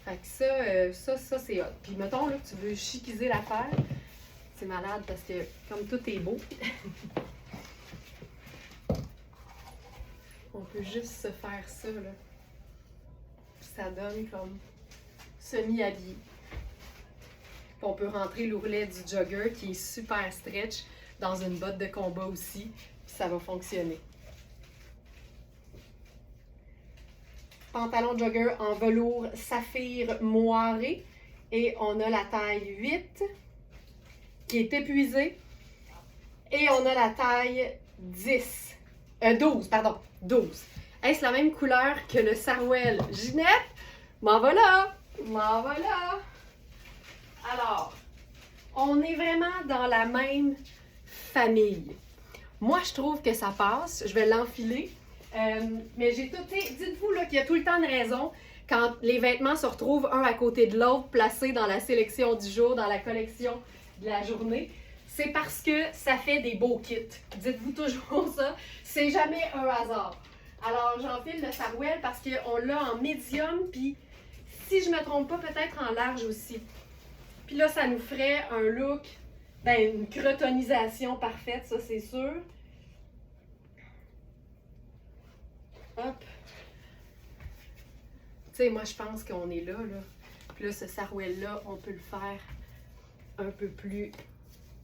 Fait que ça c'est hot. Puis, mettons, là, que tu veux chiquiser l'affaire, c'est malade parce que, comme tout est beau, on peut juste se faire ça, là. Puis ça donne comme semi-habillé. Puis on peut rentrer l'ourlet du jogger qui est super stretch dans une botte de combat aussi. Puis ça va fonctionner. Pantalon jogger en velours saphir moiré. Et on a la taille 8 qui est épuisée. Et on a la taille 12. Est-ce la même couleur que le sarouel? Ginette, m'en va là! Alors, on est vraiment dans la même famille. Moi, je trouve que ça passe. Je vais l'enfiler. Mais j'ai tout... Dites-vous là, qu'il y a tout le temps une raison quand les vêtements se retrouvent un à côté de l'autre, placés dans la sélection du jour, dans la collection de la journée. C'est parce que ça fait des beaux kits. Dites-vous toujours ça. C'est jamais un hasard. Alors, j'enfile le sarouel parce qu'on l'a en médium, puis si je me trompe pas, peut-être en large aussi. Puis là, ça nous ferait un look, une crotonisation parfaite, ça c'est sûr. Hop. Tu sais, moi je pense qu'on est là. Puis là, ce sarouel-là, on peut le faire un peu plus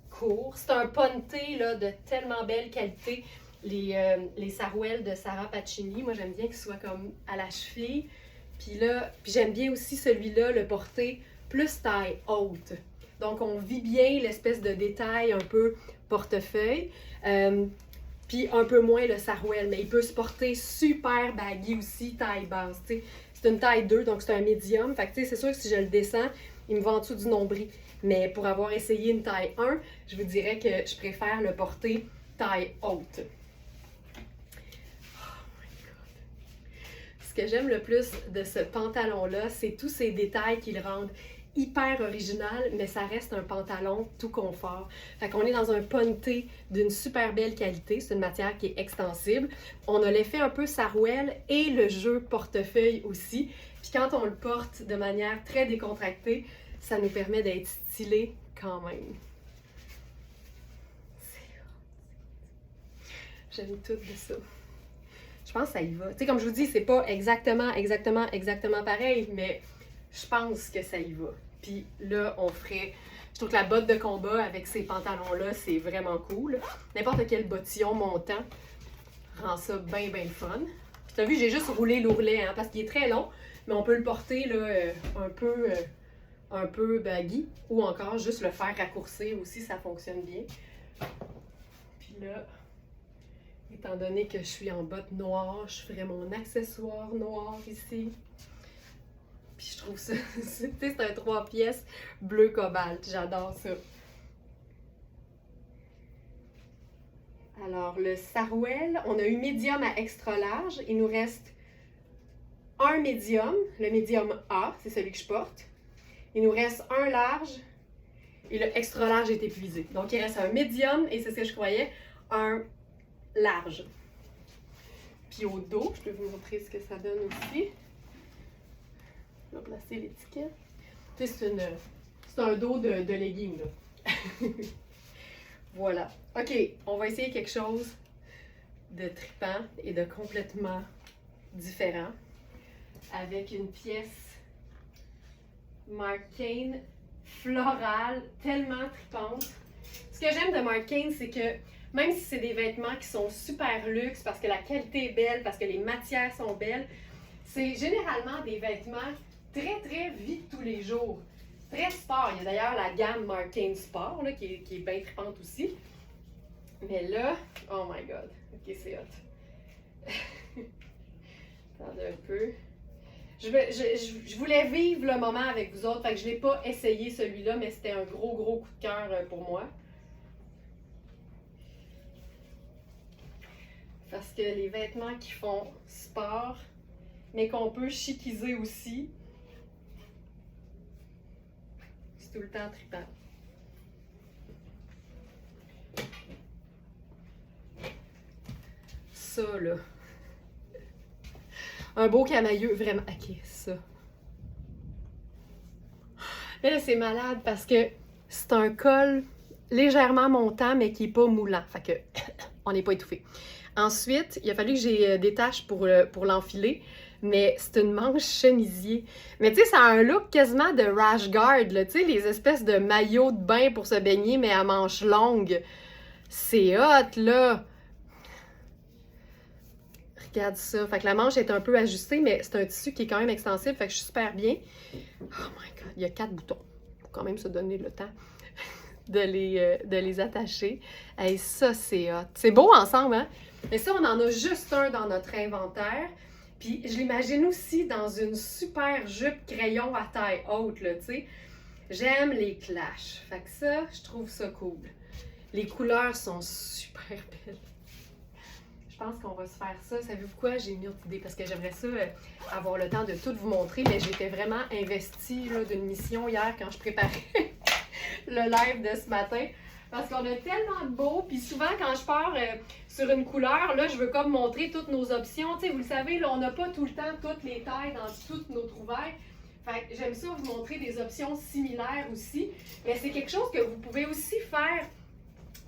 court. C'est un ponté là, de tellement belle qualité. Les sarouels de Sarah Pacini, moi j'aime bien qu'il soit comme à la cheville. Puis là, j'aime bien aussi celui-là, le porter plus taille haute. Donc, on vit bien l'espèce de détail un peu portefeuille, puis un peu moins le sarouel, mais il peut se porter super baggy aussi, taille basse. T'sais. C'est une taille 2, donc c'est un médium. Fait que c'est sûr que si je le descends, il me va en dessous du nombril. Mais pour avoir essayé une taille 1, je vous dirais que je préfère le porter taille haute. Ce que j'aime le plus de ce pantalon-là, c'est tous ces détails qui le rendent hyper original, mais ça reste un pantalon tout confort. Fait qu'on est dans un ponté d'une super belle qualité. C'est une matière qui est extensible. On a l'effet un peu sarouel et le jeu portefeuille aussi. Puis quand on le porte de manière très décontractée, ça nous permet d'être stylé quand même. J'aime tout de ça. Je pense que ça y va. Tu sais, comme je vous dis, c'est pas exactement pareil, mais je pense que ça y va. Puis là, on ferait... Je trouve que la botte de combat avec ces pantalons-là, c'est vraiment cool. N'importe quel bottillon montant rend ça bien fun. Puis t'as vu, j'ai juste roulé l'ourlet, hein, parce qu'il est très long, mais on peut le porter là, un peu baggy, ou encore juste le faire raccourcir aussi, ça fonctionne bien. Puis là... Étant donné que je suis en botte noire, je ferai mon accessoire noir ici. Puis je trouve ça, c'est un 3 pièces bleu cobalt. J'adore ça. Alors, le Sarouel, on a eu médium à extra large. Il nous reste un médium, le médium A, c'est celui que je porte. Il nous reste un large et le extra large est épuisé. Donc, il reste un médium et c'est ce que je croyais, un large. Puis au dos, je peux vous montrer ce que ça donne aussi. Je vais placer l'étiquette. Tu sais, c'est un dos de legging, là. Voilà. OK, on va essayer quelque chose de trippant et de complètement différent avec une pièce Marc Cain florale, tellement trippante. Ce que j'aime de Marc Cain, c'est que même si c'est des vêtements qui sont super luxe parce que la qualité est belle, parce que les matières sont belles, c'est généralement des vêtements très, très vie de tous les jours. Très sport. Il y a d'ailleurs la gamme Marc Cain Sport là, qui est bien trippante aussi. Mais là, oh my god, ok, c'est hot. Attendez un peu. Je voulais vivre le moment avec vous autres, fait que je ne l'ai pas essayé celui-là, mais c'était un gros coup de cœur pour moi. Parce que les vêtements qui font sport, mais qu'on peut chiquiser aussi, c'est tout le temps trippant. Ça, là. Un beau camailleux, vraiment. Ok, ça. Mais là, c'est malade parce que c'est un col légèrement montant, mais qui n'est pas moulant. Fait que on n'est pas étouffé. Ensuite, il a fallu que j'ai des taches pour l'enfiler, mais c'est une manche chemisier. Mais tu sais, ça a un look quasiment de rash guard, là. Tu sais, les espèces de maillots de bain pour se baigner, mais à manches longues. C'est hot, là! Regarde ça. Fait que la manche est un peu ajustée, mais c'est un tissu qui est quand même extensible, fait que je suis super bien. Oh my god, il y a 4 boutons. Faut quand même se donner le temps de les attacher. Hey, ça, c'est hot. C'est beau ensemble, hein? Mais ça, on en a juste un dans notre inventaire. Puis je l'imagine aussi dans une super jupe crayon à taille haute, là, tu sais. J'aime les clashs. Fait que ça, je trouve ça cool. Les couleurs sont super belles. Je pense qu'on va se faire ça. Savez-vous quoi? J'ai une autre idée parce que j'aimerais ça avoir le temps de tout vous montrer, mais j'étais vraiment investie d'une mission hier quand je préparais le live de ce matin. Parce qu'on a tellement de beau, puis souvent quand je pars sur une couleur, là, je veux comme montrer toutes nos options. Tu sais, vous le savez, là, on n'a pas tout le temps toutes les tailles dans toutes nos trouvailles. Fait que j'aime ça vous montrer des options similaires aussi. Mais c'est quelque chose que vous pouvez aussi faire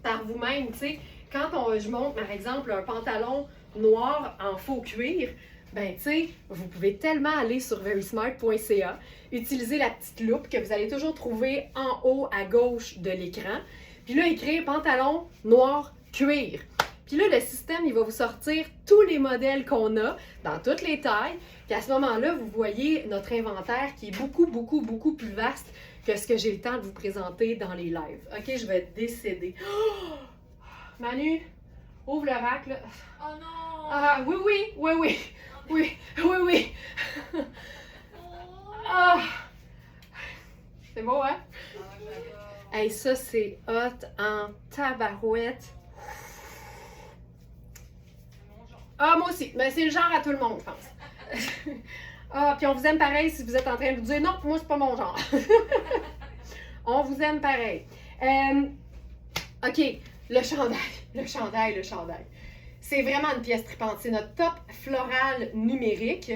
par vous-même, tu sais. Quand je monte, par exemple, un pantalon noir en faux cuir, ben tu sais, vous pouvez tellement aller sur verysmart.ca, utiliser la petite loupe que vous allez toujours trouver en haut à gauche de l'écran, puis là, écrire pantalon noir cuir. Puis là, le système, il va vous sortir tous les modèles qu'on a, dans toutes les tailles, puis à ce moment-là, vous voyez notre inventaire qui est beaucoup plus vaste que ce que j'ai le temps de vous présenter dans les lives. OK, je vais décéder. Oh! Manu, ouvre le rack, là. Oh non! Ah, oui. Ah! C'est beau, hein? Hey, ça, c'est hot en tabarouette. Ah, moi aussi. Mais c'est le genre à tout le monde, je pense. Ah, puis on vous aime pareil si vous êtes en train de vous dire non, moi, c'est pas mon genre. On vous aime pareil. OK. Le chandail. C'est vraiment une pièce trippante. C'est notre top floral numérique.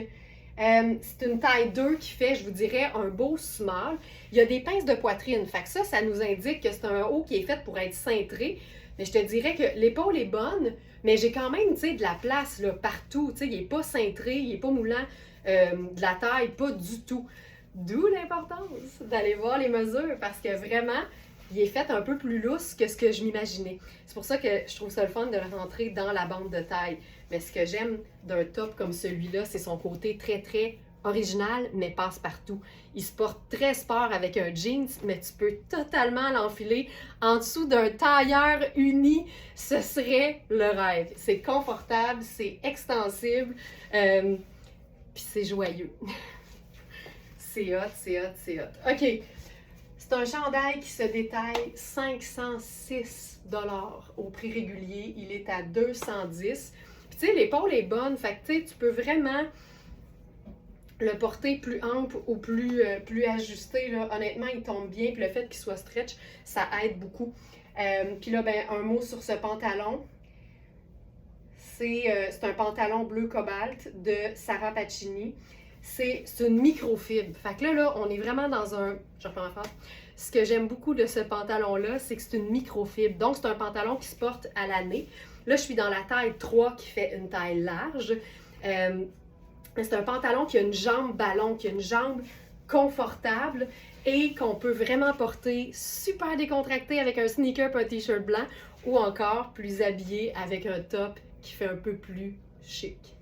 C'est une taille 2 qui fait, je vous dirais, un beau small. Il y a des pinces de poitrine. Fait que ça nous indique que c'est un haut qui est fait pour être cintré. Mais je te dirais que l'épaule est bonne, mais j'ai quand même, tu sais, de la place là, partout. Tu sais, il n'est pas cintré, il n'est pas moulant de la taille, pas du tout. D'où l'importance d'aller voir les mesures parce que vraiment, il est fait un peu plus lousse que ce que je m'imaginais. C'est pour ça que je trouve ça le fun de le rentrer dans la bande de taille. Mais ce que j'aime d'un top comme celui-là, c'est son côté très original, mais passe-partout. Il se porte très sport avec un jeans, mais tu peux totalement l'enfiler en dessous d'un tailleur uni. Ce serait le rêve. C'est confortable, c'est extensible, puis c'est joyeux. C'est hot. OK. C'est un chandail qui se détaille 506 au prix régulier. Il est à 210. Puis tu sais, l'épaule est bonne. Fait que tu sais, tu peux vraiment le porter plus ample ou plus ajusté. Là. Honnêtement, il tombe bien. Puis le fait qu'il soit stretch, ça aide beaucoup. Puis là, ben, un mot sur ce pantalon. C'est un pantalon bleu cobalt de Sarah Pacini. C'est une microfibre. Fait que là, on est vraiment dans un... Je reprends ma phrase. Ce que j'aime beaucoup de ce pantalon-là, c'est que c'est une microfibre. Donc, c'est un pantalon qui se porte à l'année. Là, je suis dans la taille 3 qui fait une taille large. C'est un pantalon qui a une jambe ballon, qui a une jambe confortable et qu'on peut vraiment porter super décontracté avec un sneaker et un t-shirt blanc ou encore plus habillé avec un top qui fait un peu plus chic.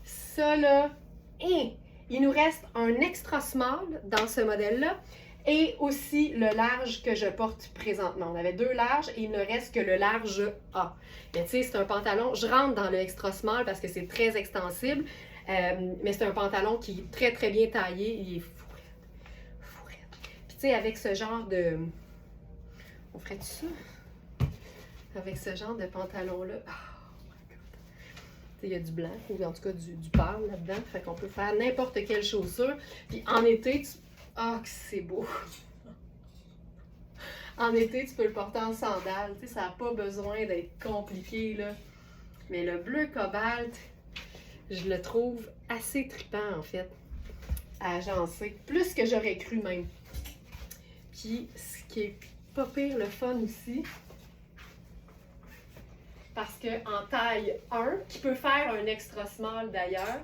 Ça là, il nous reste un extra small dans ce modèle-là et aussi le large que je porte présentement. On avait 2 larges et il ne reste que le large A. Mais tu sais, c'est un pantalon, je rentre dans le extra small parce que c'est très extensible, mais c'est un pantalon qui est très très bien taillé, il est fourette. Puis tu sais, avec ce genre de... On ferait ça? Avec ce genre de pantalon-là... Il y a du blanc, ou en tout cas du pâle là-dedans. Fait qu'on peut faire n'importe quelle chaussure. Puis en été, que c'est beau! En été, tu peux le porter en sandales. Tu sais, ça n'a pas besoin d'être compliqué, là. Mais le bleu cobalt, je le trouve assez trippant, en fait, à agencer. Plus que j'aurais cru, même. Puis, ce qui est pas pire, le fun aussi... Parce qu'en taille 1, qui peut faire un extra small d'ailleurs.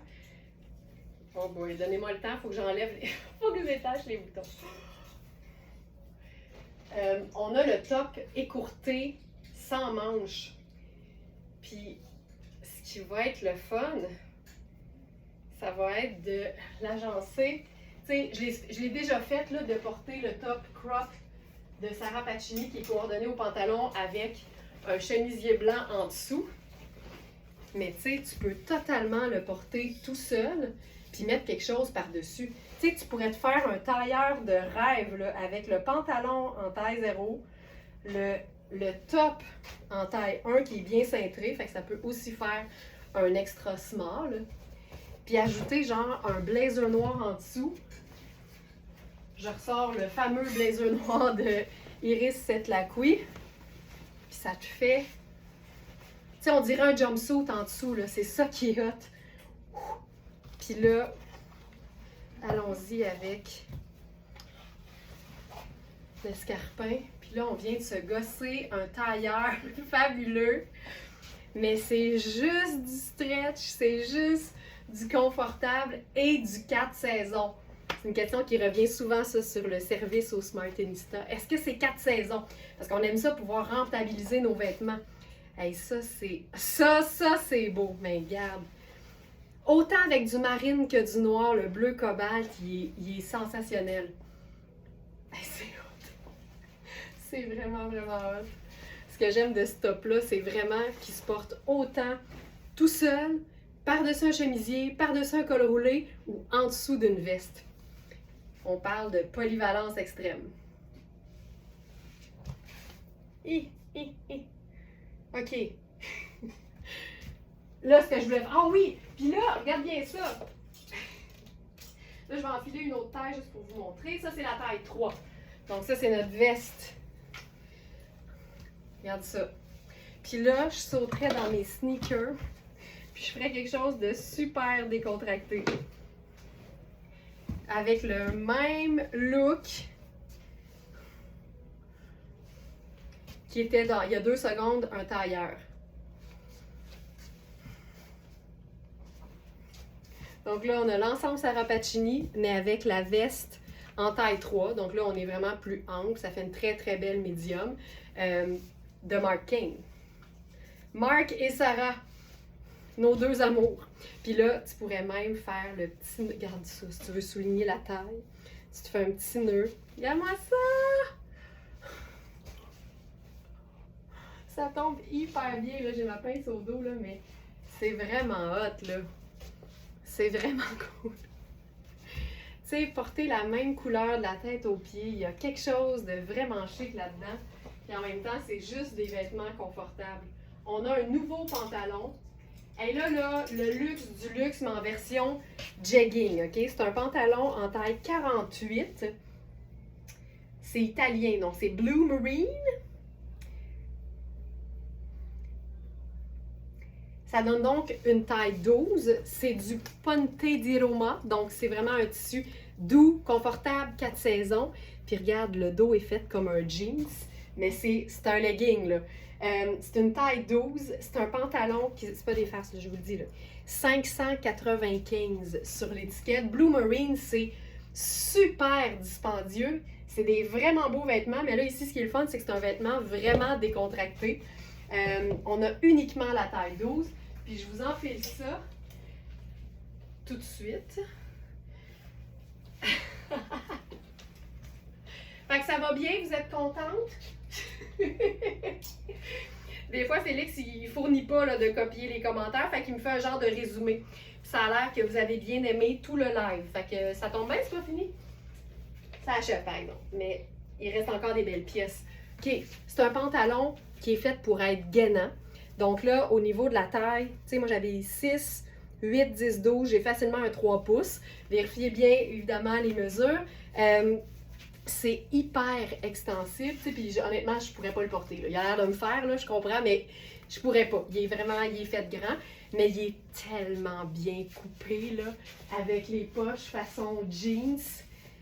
Oh boy, donnez-moi le temps, il faut que j'enlève les... faut que je détache les boutons. On a le top écourté sans manches. Puis, ce qui va être le fun, ça va être de l'agencer. Tu sais, je l'ai déjà fait là, de porter le top crop de Sarah Pacini qui est coordonné au pantalon avec un chemisier blanc en dessous. Mais tu sais, tu peux totalement le porter tout seul puis mettre quelque chose par-dessus. Tu sais, tu pourrais te faire un tailleur de rêve là, avec le pantalon en taille 0, le top en taille 1 qui est bien cintré, fait que ça peut aussi faire un extra small. Puis ajouter genre un blazer noir en dessous. Je ressors le fameux blazer noir de Iris Setlacqui. Puis ça te fait... Tu sais, on dirait un jumpsuit en dessous, là. C'est ça qui est hot. Puis là, allons-y avec l'escarpin. Puis là, on vient de se gosser un tailleur fabuleux. Mais c'est juste du stretch, c'est juste du confortable et du 4 saisons. C'est une question qui revient souvent ça, sur le service au Smartinista. Est-ce que c'est 4 saisons? Parce qu'on aime ça pouvoir rentabiliser nos vêtements. Hey, ça, c'est beau. Mais regarde. Autant avec du marine que du noir, le bleu cobalt, il est sensationnel. Hey, c'est hot. C'est vraiment, vraiment hot. Ce que j'aime de ce top-là, c'est vraiment qu'il se porte autant tout seul, par-dessus un chemisier, par-dessus un col roulé ou en dessous d'une veste. On parle de polyvalence extrême. OK. Là, ce que je voulais... Ah oui! Puis là, regarde bien ça. Là, je vais enfiler une autre taille juste pour vous montrer. Ça, c'est la taille 3. Donc ça, c'est notre veste. Regarde ça. Puis là, je sauterais dans mes sneakers. Puis je ferais quelque chose de super décontracté. Avec le même look qui était il y a 2 secondes, un tailleur. Donc là, on a l'ensemble Sarah Pacini, mais avec la veste en taille 3. Donc là, on est vraiment plus ample. Ça fait une très, très belle médium de Marc Kane. Marc et Sarah, nos 2 amours. Puis là, tu pourrais même faire le petit nœud. Regarde ça, si tu veux souligner la taille. Tu te fais un petit nœud. Regarde-moi ça! Ça tombe hyper bien. Là, j'ai ma pince au dos, là, mais c'est vraiment hot, là. C'est vraiment cool. Tu sais, porter la même couleur de la tête aux pieds. Il y a quelque chose de vraiment chic là-dedans. Puis en même temps, c'est juste des vêtements confortables. On a un nouveau pantalon. Et là, le luxe du luxe, mais en version jegging, OK? C'est un pantalon en taille 48. C'est italien, donc c'est Blue Marine. Ça donne donc une taille 12. C'est du Ponte di Roma, donc c'est vraiment un tissu doux, confortable, 4 saisons. Puis regarde, le dos est fait comme un jeans, mais c'est un legging, là. C'est une taille 12. C'est un pantalon qui... C'est pas des farces, là, je vous le dis, là. 595 sur l'étiquette. Blue Marine, c'est super dispendieux. C'est des vraiment beaux vêtements, mais là, ici, ce qui est le fun, c'est que c'est un vêtement vraiment décontracté. On a uniquement la taille 12. Puis je vous enfile ça tout de suite. Fait que ça va bien, vous êtes contente? Des fois, Félix, il fournit pas là, de copier les commentaires, fait qu'il me fait un genre de résumé. Puis ça a l'air que vous avez bien aimé tout le live. Fait que ça tombe bien, c'est pas fini? Ça achève par exemple, mais il reste encore des belles pièces. OK, c'est un pantalon qui est fait pour être gainant. Donc là, au niveau de la taille, tu sais, moi j'avais 6, 8, 10, 12, j'ai facilement un 3 pouces. Vérifiez bien, évidemment, les mesures. C'est hyper extensible, tu sais, puis honnêtement, je pourrais pas le porter. Là. Il a l'air de me faire, là, je comprends, mais je pourrais pas. Il est fait grand, mais il est tellement bien coupé, là, avec les poches façon jeans.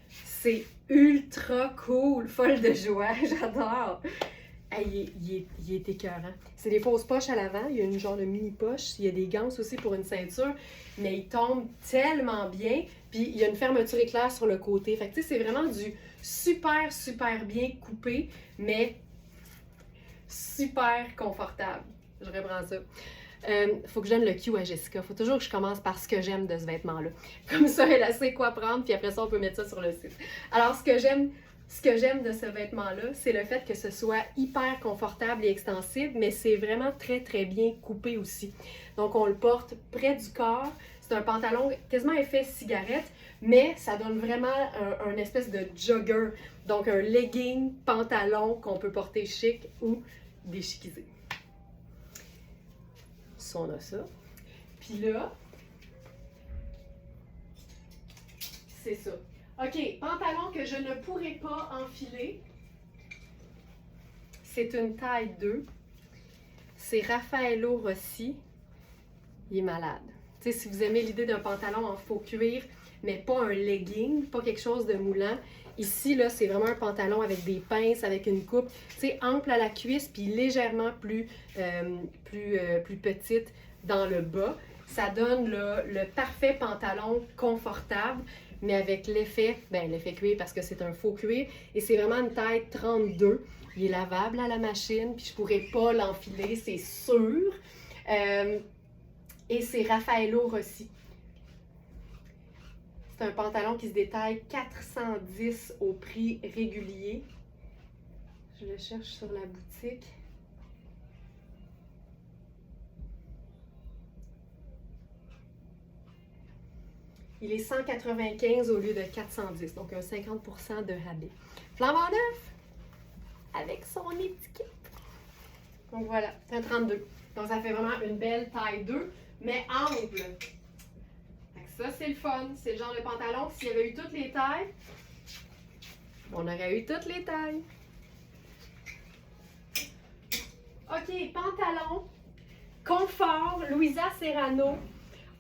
C'est ultra cool, folle de joie, j'adore. Hey, il est écœurant. C'est des fausses poches à l'avant, il y a une genre de mini poche, il y a des gants aussi pour une ceinture, mais il tombe tellement bien, puis il y a une fermeture éclair sur le côté. Fait que tu sais, c'est vraiment du super, super bien coupé, mais super confortable. Je reprends ça. Faut que je donne le cue à Jessica. Faut toujours que je commence par ce que j'aime de ce vêtement-là. Comme ça, elle sait quoi prendre, puis après ça, on peut mettre ça sur le site. Alors, ce que j'aime de ce vêtement-là, c'est le fait que ce soit hyper confortable et extensible, mais c'est vraiment très, très bien coupé aussi. Donc, on le porte près du corps. C'est un pantalon quasiment effet cigarette, mais ça donne vraiment un espèce de jogger. Donc, un legging, pantalon qu'on peut porter chic ou déchiquisé. Ça, on a ça. Puis là, c'est ça. OK, pantalon que je ne pourrais pas enfiler. C'est une taille 2. C'est Raffaello Rossi. Il est malade. Tu sais, si vous aimez l'idée d'un pantalon en faux cuir, mais pas un legging, pas quelque chose de moulant. Ici, là, c'est vraiment un pantalon avec des pinces, avec une coupe, tu sais, ample à la cuisse, puis légèrement plus petite dans le bas. Ça donne là, le parfait pantalon confortable, mais avec l'effet cuir parce que c'est un faux cuir. Et c'est vraiment une taille 32. Il est lavable à la machine, puis je pourrais pas l'enfiler, c'est sûr. Et c'est Raffaello Rossi. C'est un pantalon qui se détaille 410 au prix régulier. Je le cherche sur la boutique. Il est 195 au lieu de 410, donc un 50% de rabais. Flambant neuf, avec son étiquette. Donc voilà, c'est un 32. Donc ça fait vraiment une belle taille 2, mais ample. Ça, c'est le fun. C'est le genre de pantalon. S'il y avait eu toutes les tailles, on aurait eu toutes les tailles. OK, pantalon, confort, Louisa Serrano.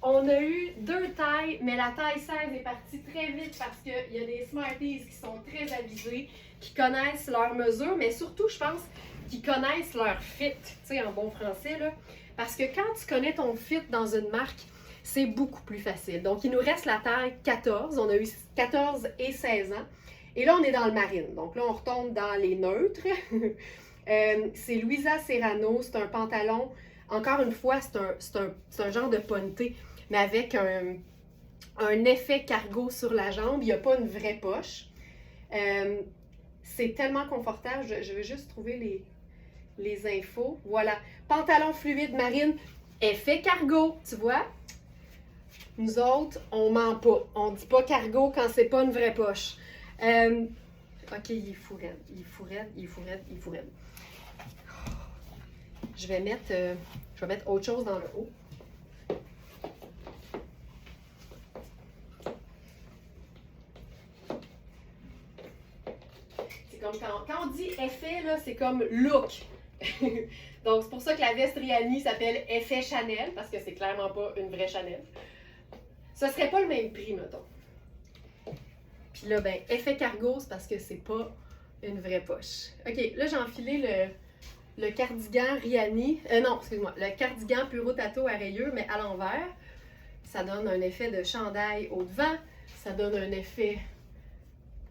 On a eu 2 tailles, mais la taille 16 est partie très vite parce qu'il y a des Smarties qui sont très avisés, qui connaissent leurs mesures, mais surtout, je pense, qui connaissent leur fit, tu sais, en bon français, là. Parce que quand tu connais ton fit dans une marque, c'est beaucoup plus facile. Donc, il nous reste la taille 14. On a eu 14 et 16 ans. Et là, on est dans le marine. Donc là, on retombe dans les neutres. C'est Louisa Serrano. C'est un pantalon, encore une fois, c'est un genre de ponté, mais avec un effet cargo sur la jambe. Il n'y a pas une vraie poche. C'est tellement confortable. Je vais juste trouver les infos. Voilà. Pantalon fluide marine, effet cargo, tu vois? Nous autres, on ment pas. On dit pas cargo quand c'est pas une vraie poche. Ok, il est fou raide. Il est fou raide, il est fou raide, il est fou raide. Je vais mettre autre chose dans le haut. C'est comme quand on dit effet, là, c'est comme look. Donc, c'est pour ça que la veste Rihanni s'appelle effet Chanel, parce que c'est clairement pas une vraie Chanel. Ce serait pas le même prix, mettons. Puis là, ben, effet cargo, c'est parce que c'est pas une vraie poche. Ok, là, j'ai enfilé le cardigan Rihanni. Non, excuse-moi, le cardigan Puro Tato à rayures, mais à l'envers. Ça donne un effet de chandail au devant. Ça donne un effet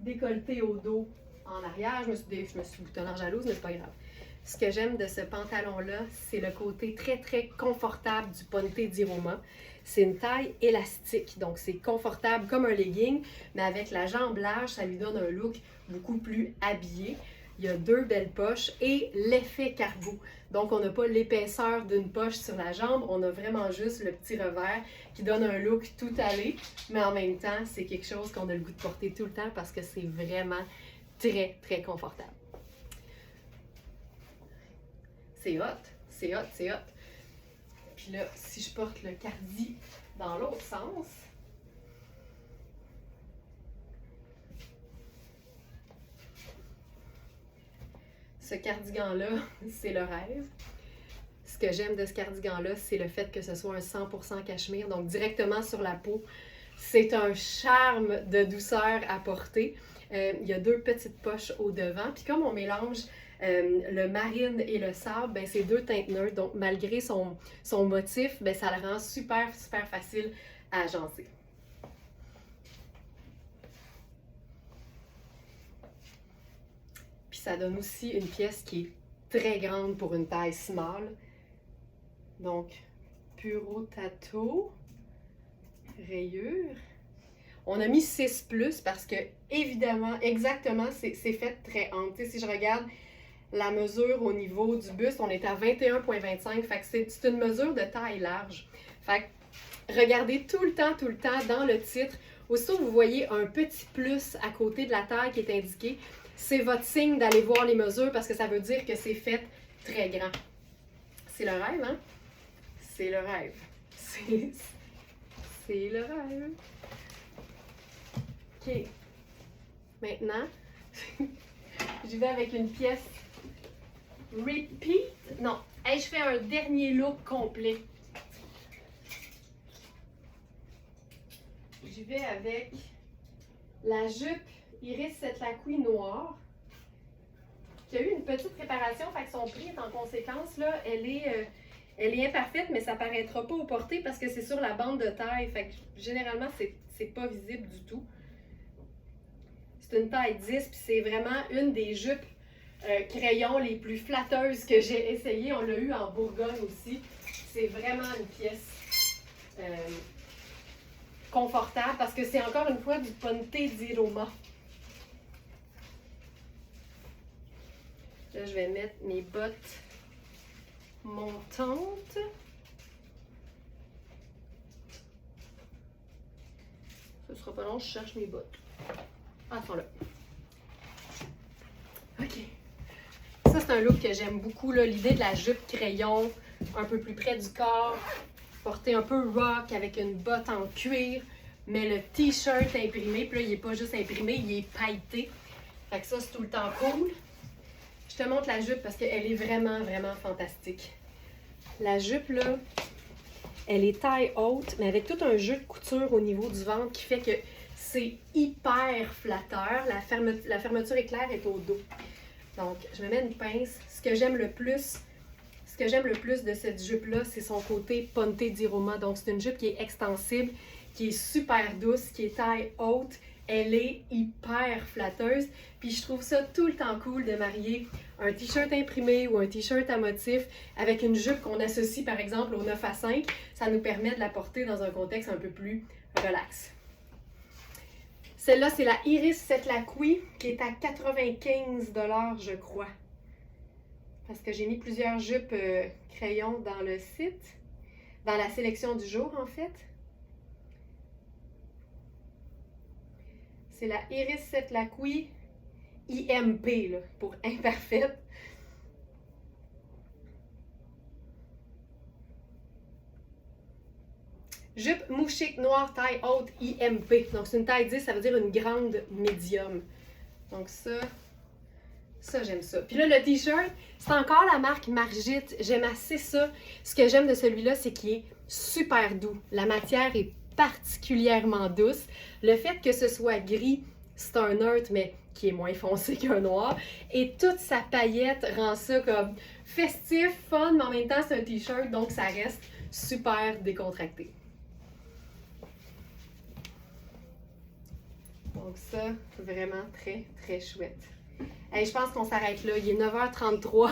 décolleté au dos en arrière. Je me suis boutonnée en jalouse, mais c'est pas grave. Ce que j'aime de ce pantalon-là, c'est le côté très, très confortable du Ponte di Roma. C'est une taille élastique, donc c'est confortable comme un legging, mais avec la jambe large, ça lui donne un look beaucoup plus habillé. Il y a deux belles poches et l'effet cargo. Donc, on n'a pas l'épaisseur d'une poche sur la jambe, on a vraiment juste le petit revers qui donne un look tout allé, mais en même temps, c'est quelque chose qu'on a le goût de porter tout le temps parce que c'est vraiment très, très confortable. C'est hot, c'est hot, c'est hot. Puis là, si je porte le cardi dans l'autre sens, ce cardigan-là, c'est le rêve. Ce que j'aime de ce cardigan-là, c'est le fait que ce soit un 100% cachemire, donc directement sur la peau. C'est un charme de douceur à porter. Il y a deux petites poches au devant. Puis comme on mélange le marine et le sable, ben, c'est deux teintes neutres. Donc malgré son motif, ben, ça le rend super, super facile à agencer. Puis ça donne aussi une pièce qui est très grande pour une taille small. Donc, Puro Tato, rayures. On a mis 6+ parce que, évidemment, exactement, c'est fait très ample. Tu sais, si je regarde la mesure au niveau du buste, on est à 21,25. Fait que c'est une mesure de taille large. Fait que regardez tout le temps dans le titre. Aussitôt que vous voyez un petit plus à côté de la taille qui est indiqué, c'est votre signe d'aller voir les mesures parce que ça veut dire que c'est fait très grand. C'est le rêve, hein? C'est le rêve. C'est le rêve. OK. Maintenant, je vais avec une pièce repeat. Non, hey, je fais un dernier look complet. Je vais avec la jupe Iris Setlaqui noire qui a eu une petite préparation, fait que son prix est en conséquence. Là, elle est imparfaite, mais ça ne paraîtra pas au porté parce que c'est sur la bande de taille. Fait que généralement, c'est pas visible du tout. C'est une taille 10, puis c'est vraiment une des jupes crayon les plus flatteuses que j'ai essayé. On l'a eu en Bourgogne aussi. C'est vraiment une pièce confortable parce que c'est encore une fois du Ponte di Roma. Là, je vais mettre mes bottes montantes. Ce sera pas long, je cherche mes bottes. Ah, elles sont là. OK. Ça, c'est un look que j'aime beaucoup, l'idée de la jupe crayon, un peu plus près du corps, porter un peu rock avec une botte en cuir, mais le t-shirt imprimé, puis là, il n'est pas juste imprimé, il est pailleté. Fait que ça, c'est tout le temps cool. Je te montre la jupe parce qu'elle est vraiment, vraiment fantastique. La jupe, là, elle est taille haute, mais avec tout un jeu de couture au niveau du ventre qui fait que c'est hyper flatteur. La fermeture éclair est au dos. Donc, je me mets une pince. Ce que j'aime le plus de cette jupe-là, c'est son côté Ponte di Roma. Donc, c'est une jupe qui est extensible, qui est super douce, qui est taille haute. Elle est hyper flatteuse. Puis je trouve ça tout le temps cool de marier un t-shirt imprimé ou un t-shirt à motif avec une jupe qu'on associe par exemple au 9-5. Ça nous permet de la porter dans un contexte un peu plus relax. Celle-là, c'est la Iris Setlaqui qui est à 95 $, je crois. Parce que j'ai mis plusieurs jupes crayons dans le site, dans la sélection du jour en fait. C'est la Iris Setlaqui IMP, là, pour imparfaite. Jupe mouchique noire taille haute IMP. Donc c'est une taille 10, ça veut dire une grande médium. Donc ça j'aime ça. Puis là le t-shirt, c'est encore la marque Margit. J'aime assez ça. Ce que j'aime de celui-là, c'est qu'il est super doux. La matière est particulièrement douce. Le fait que ce soit gris, c'est un neutre, mais qui est moins foncé qu'un noir. Et toute sa paillette rend ça comme festif, fun, mais en même temps c'est un t-shirt, donc ça reste super décontracté. Donc ça, vraiment très, très chouette. Hey, je pense qu'on s'arrête là. Il est 9h33.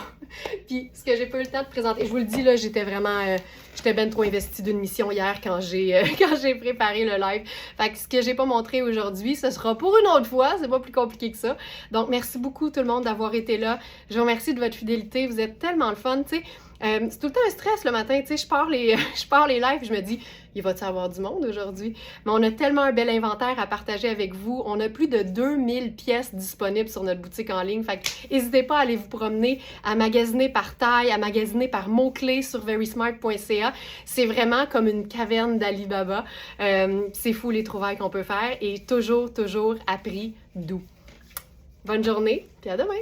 Puis ce que j'ai pas eu le temps de présenter, je vous le dis, là, j'étais ben trop investie d'une mission hier quand j'ai préparé le live. Fait que ce que j'ai pas montré aujourd'hui, ce sera pour une autre fois. C'est pas plus compliqué que ça. Donc merci beaucoup tout le monde d'avoir été là. Je vous remercie de votre fidélité. Vous êtes tellement le fun, tu sais. C'est tout le temps un stress le matin, tu sais, je pars les lives, je me dis, il va-t-il avoir du monde aujourd'hui? Mais on a tellement un bel inventaire à partager avec vous. On a plus de 2000 pièces disponibles sur notre boutique en ligne. Fait que n'hésitez pas à aller vous promener, à magasiner par taille, à magasiner par mots-clés sur verysmart.ca. C'est vraiment comme une caverne d'Alibaba. C'est fou les trouvailles qu'on peut faire et toujours à prix doux. Bonne journée, puis à demain!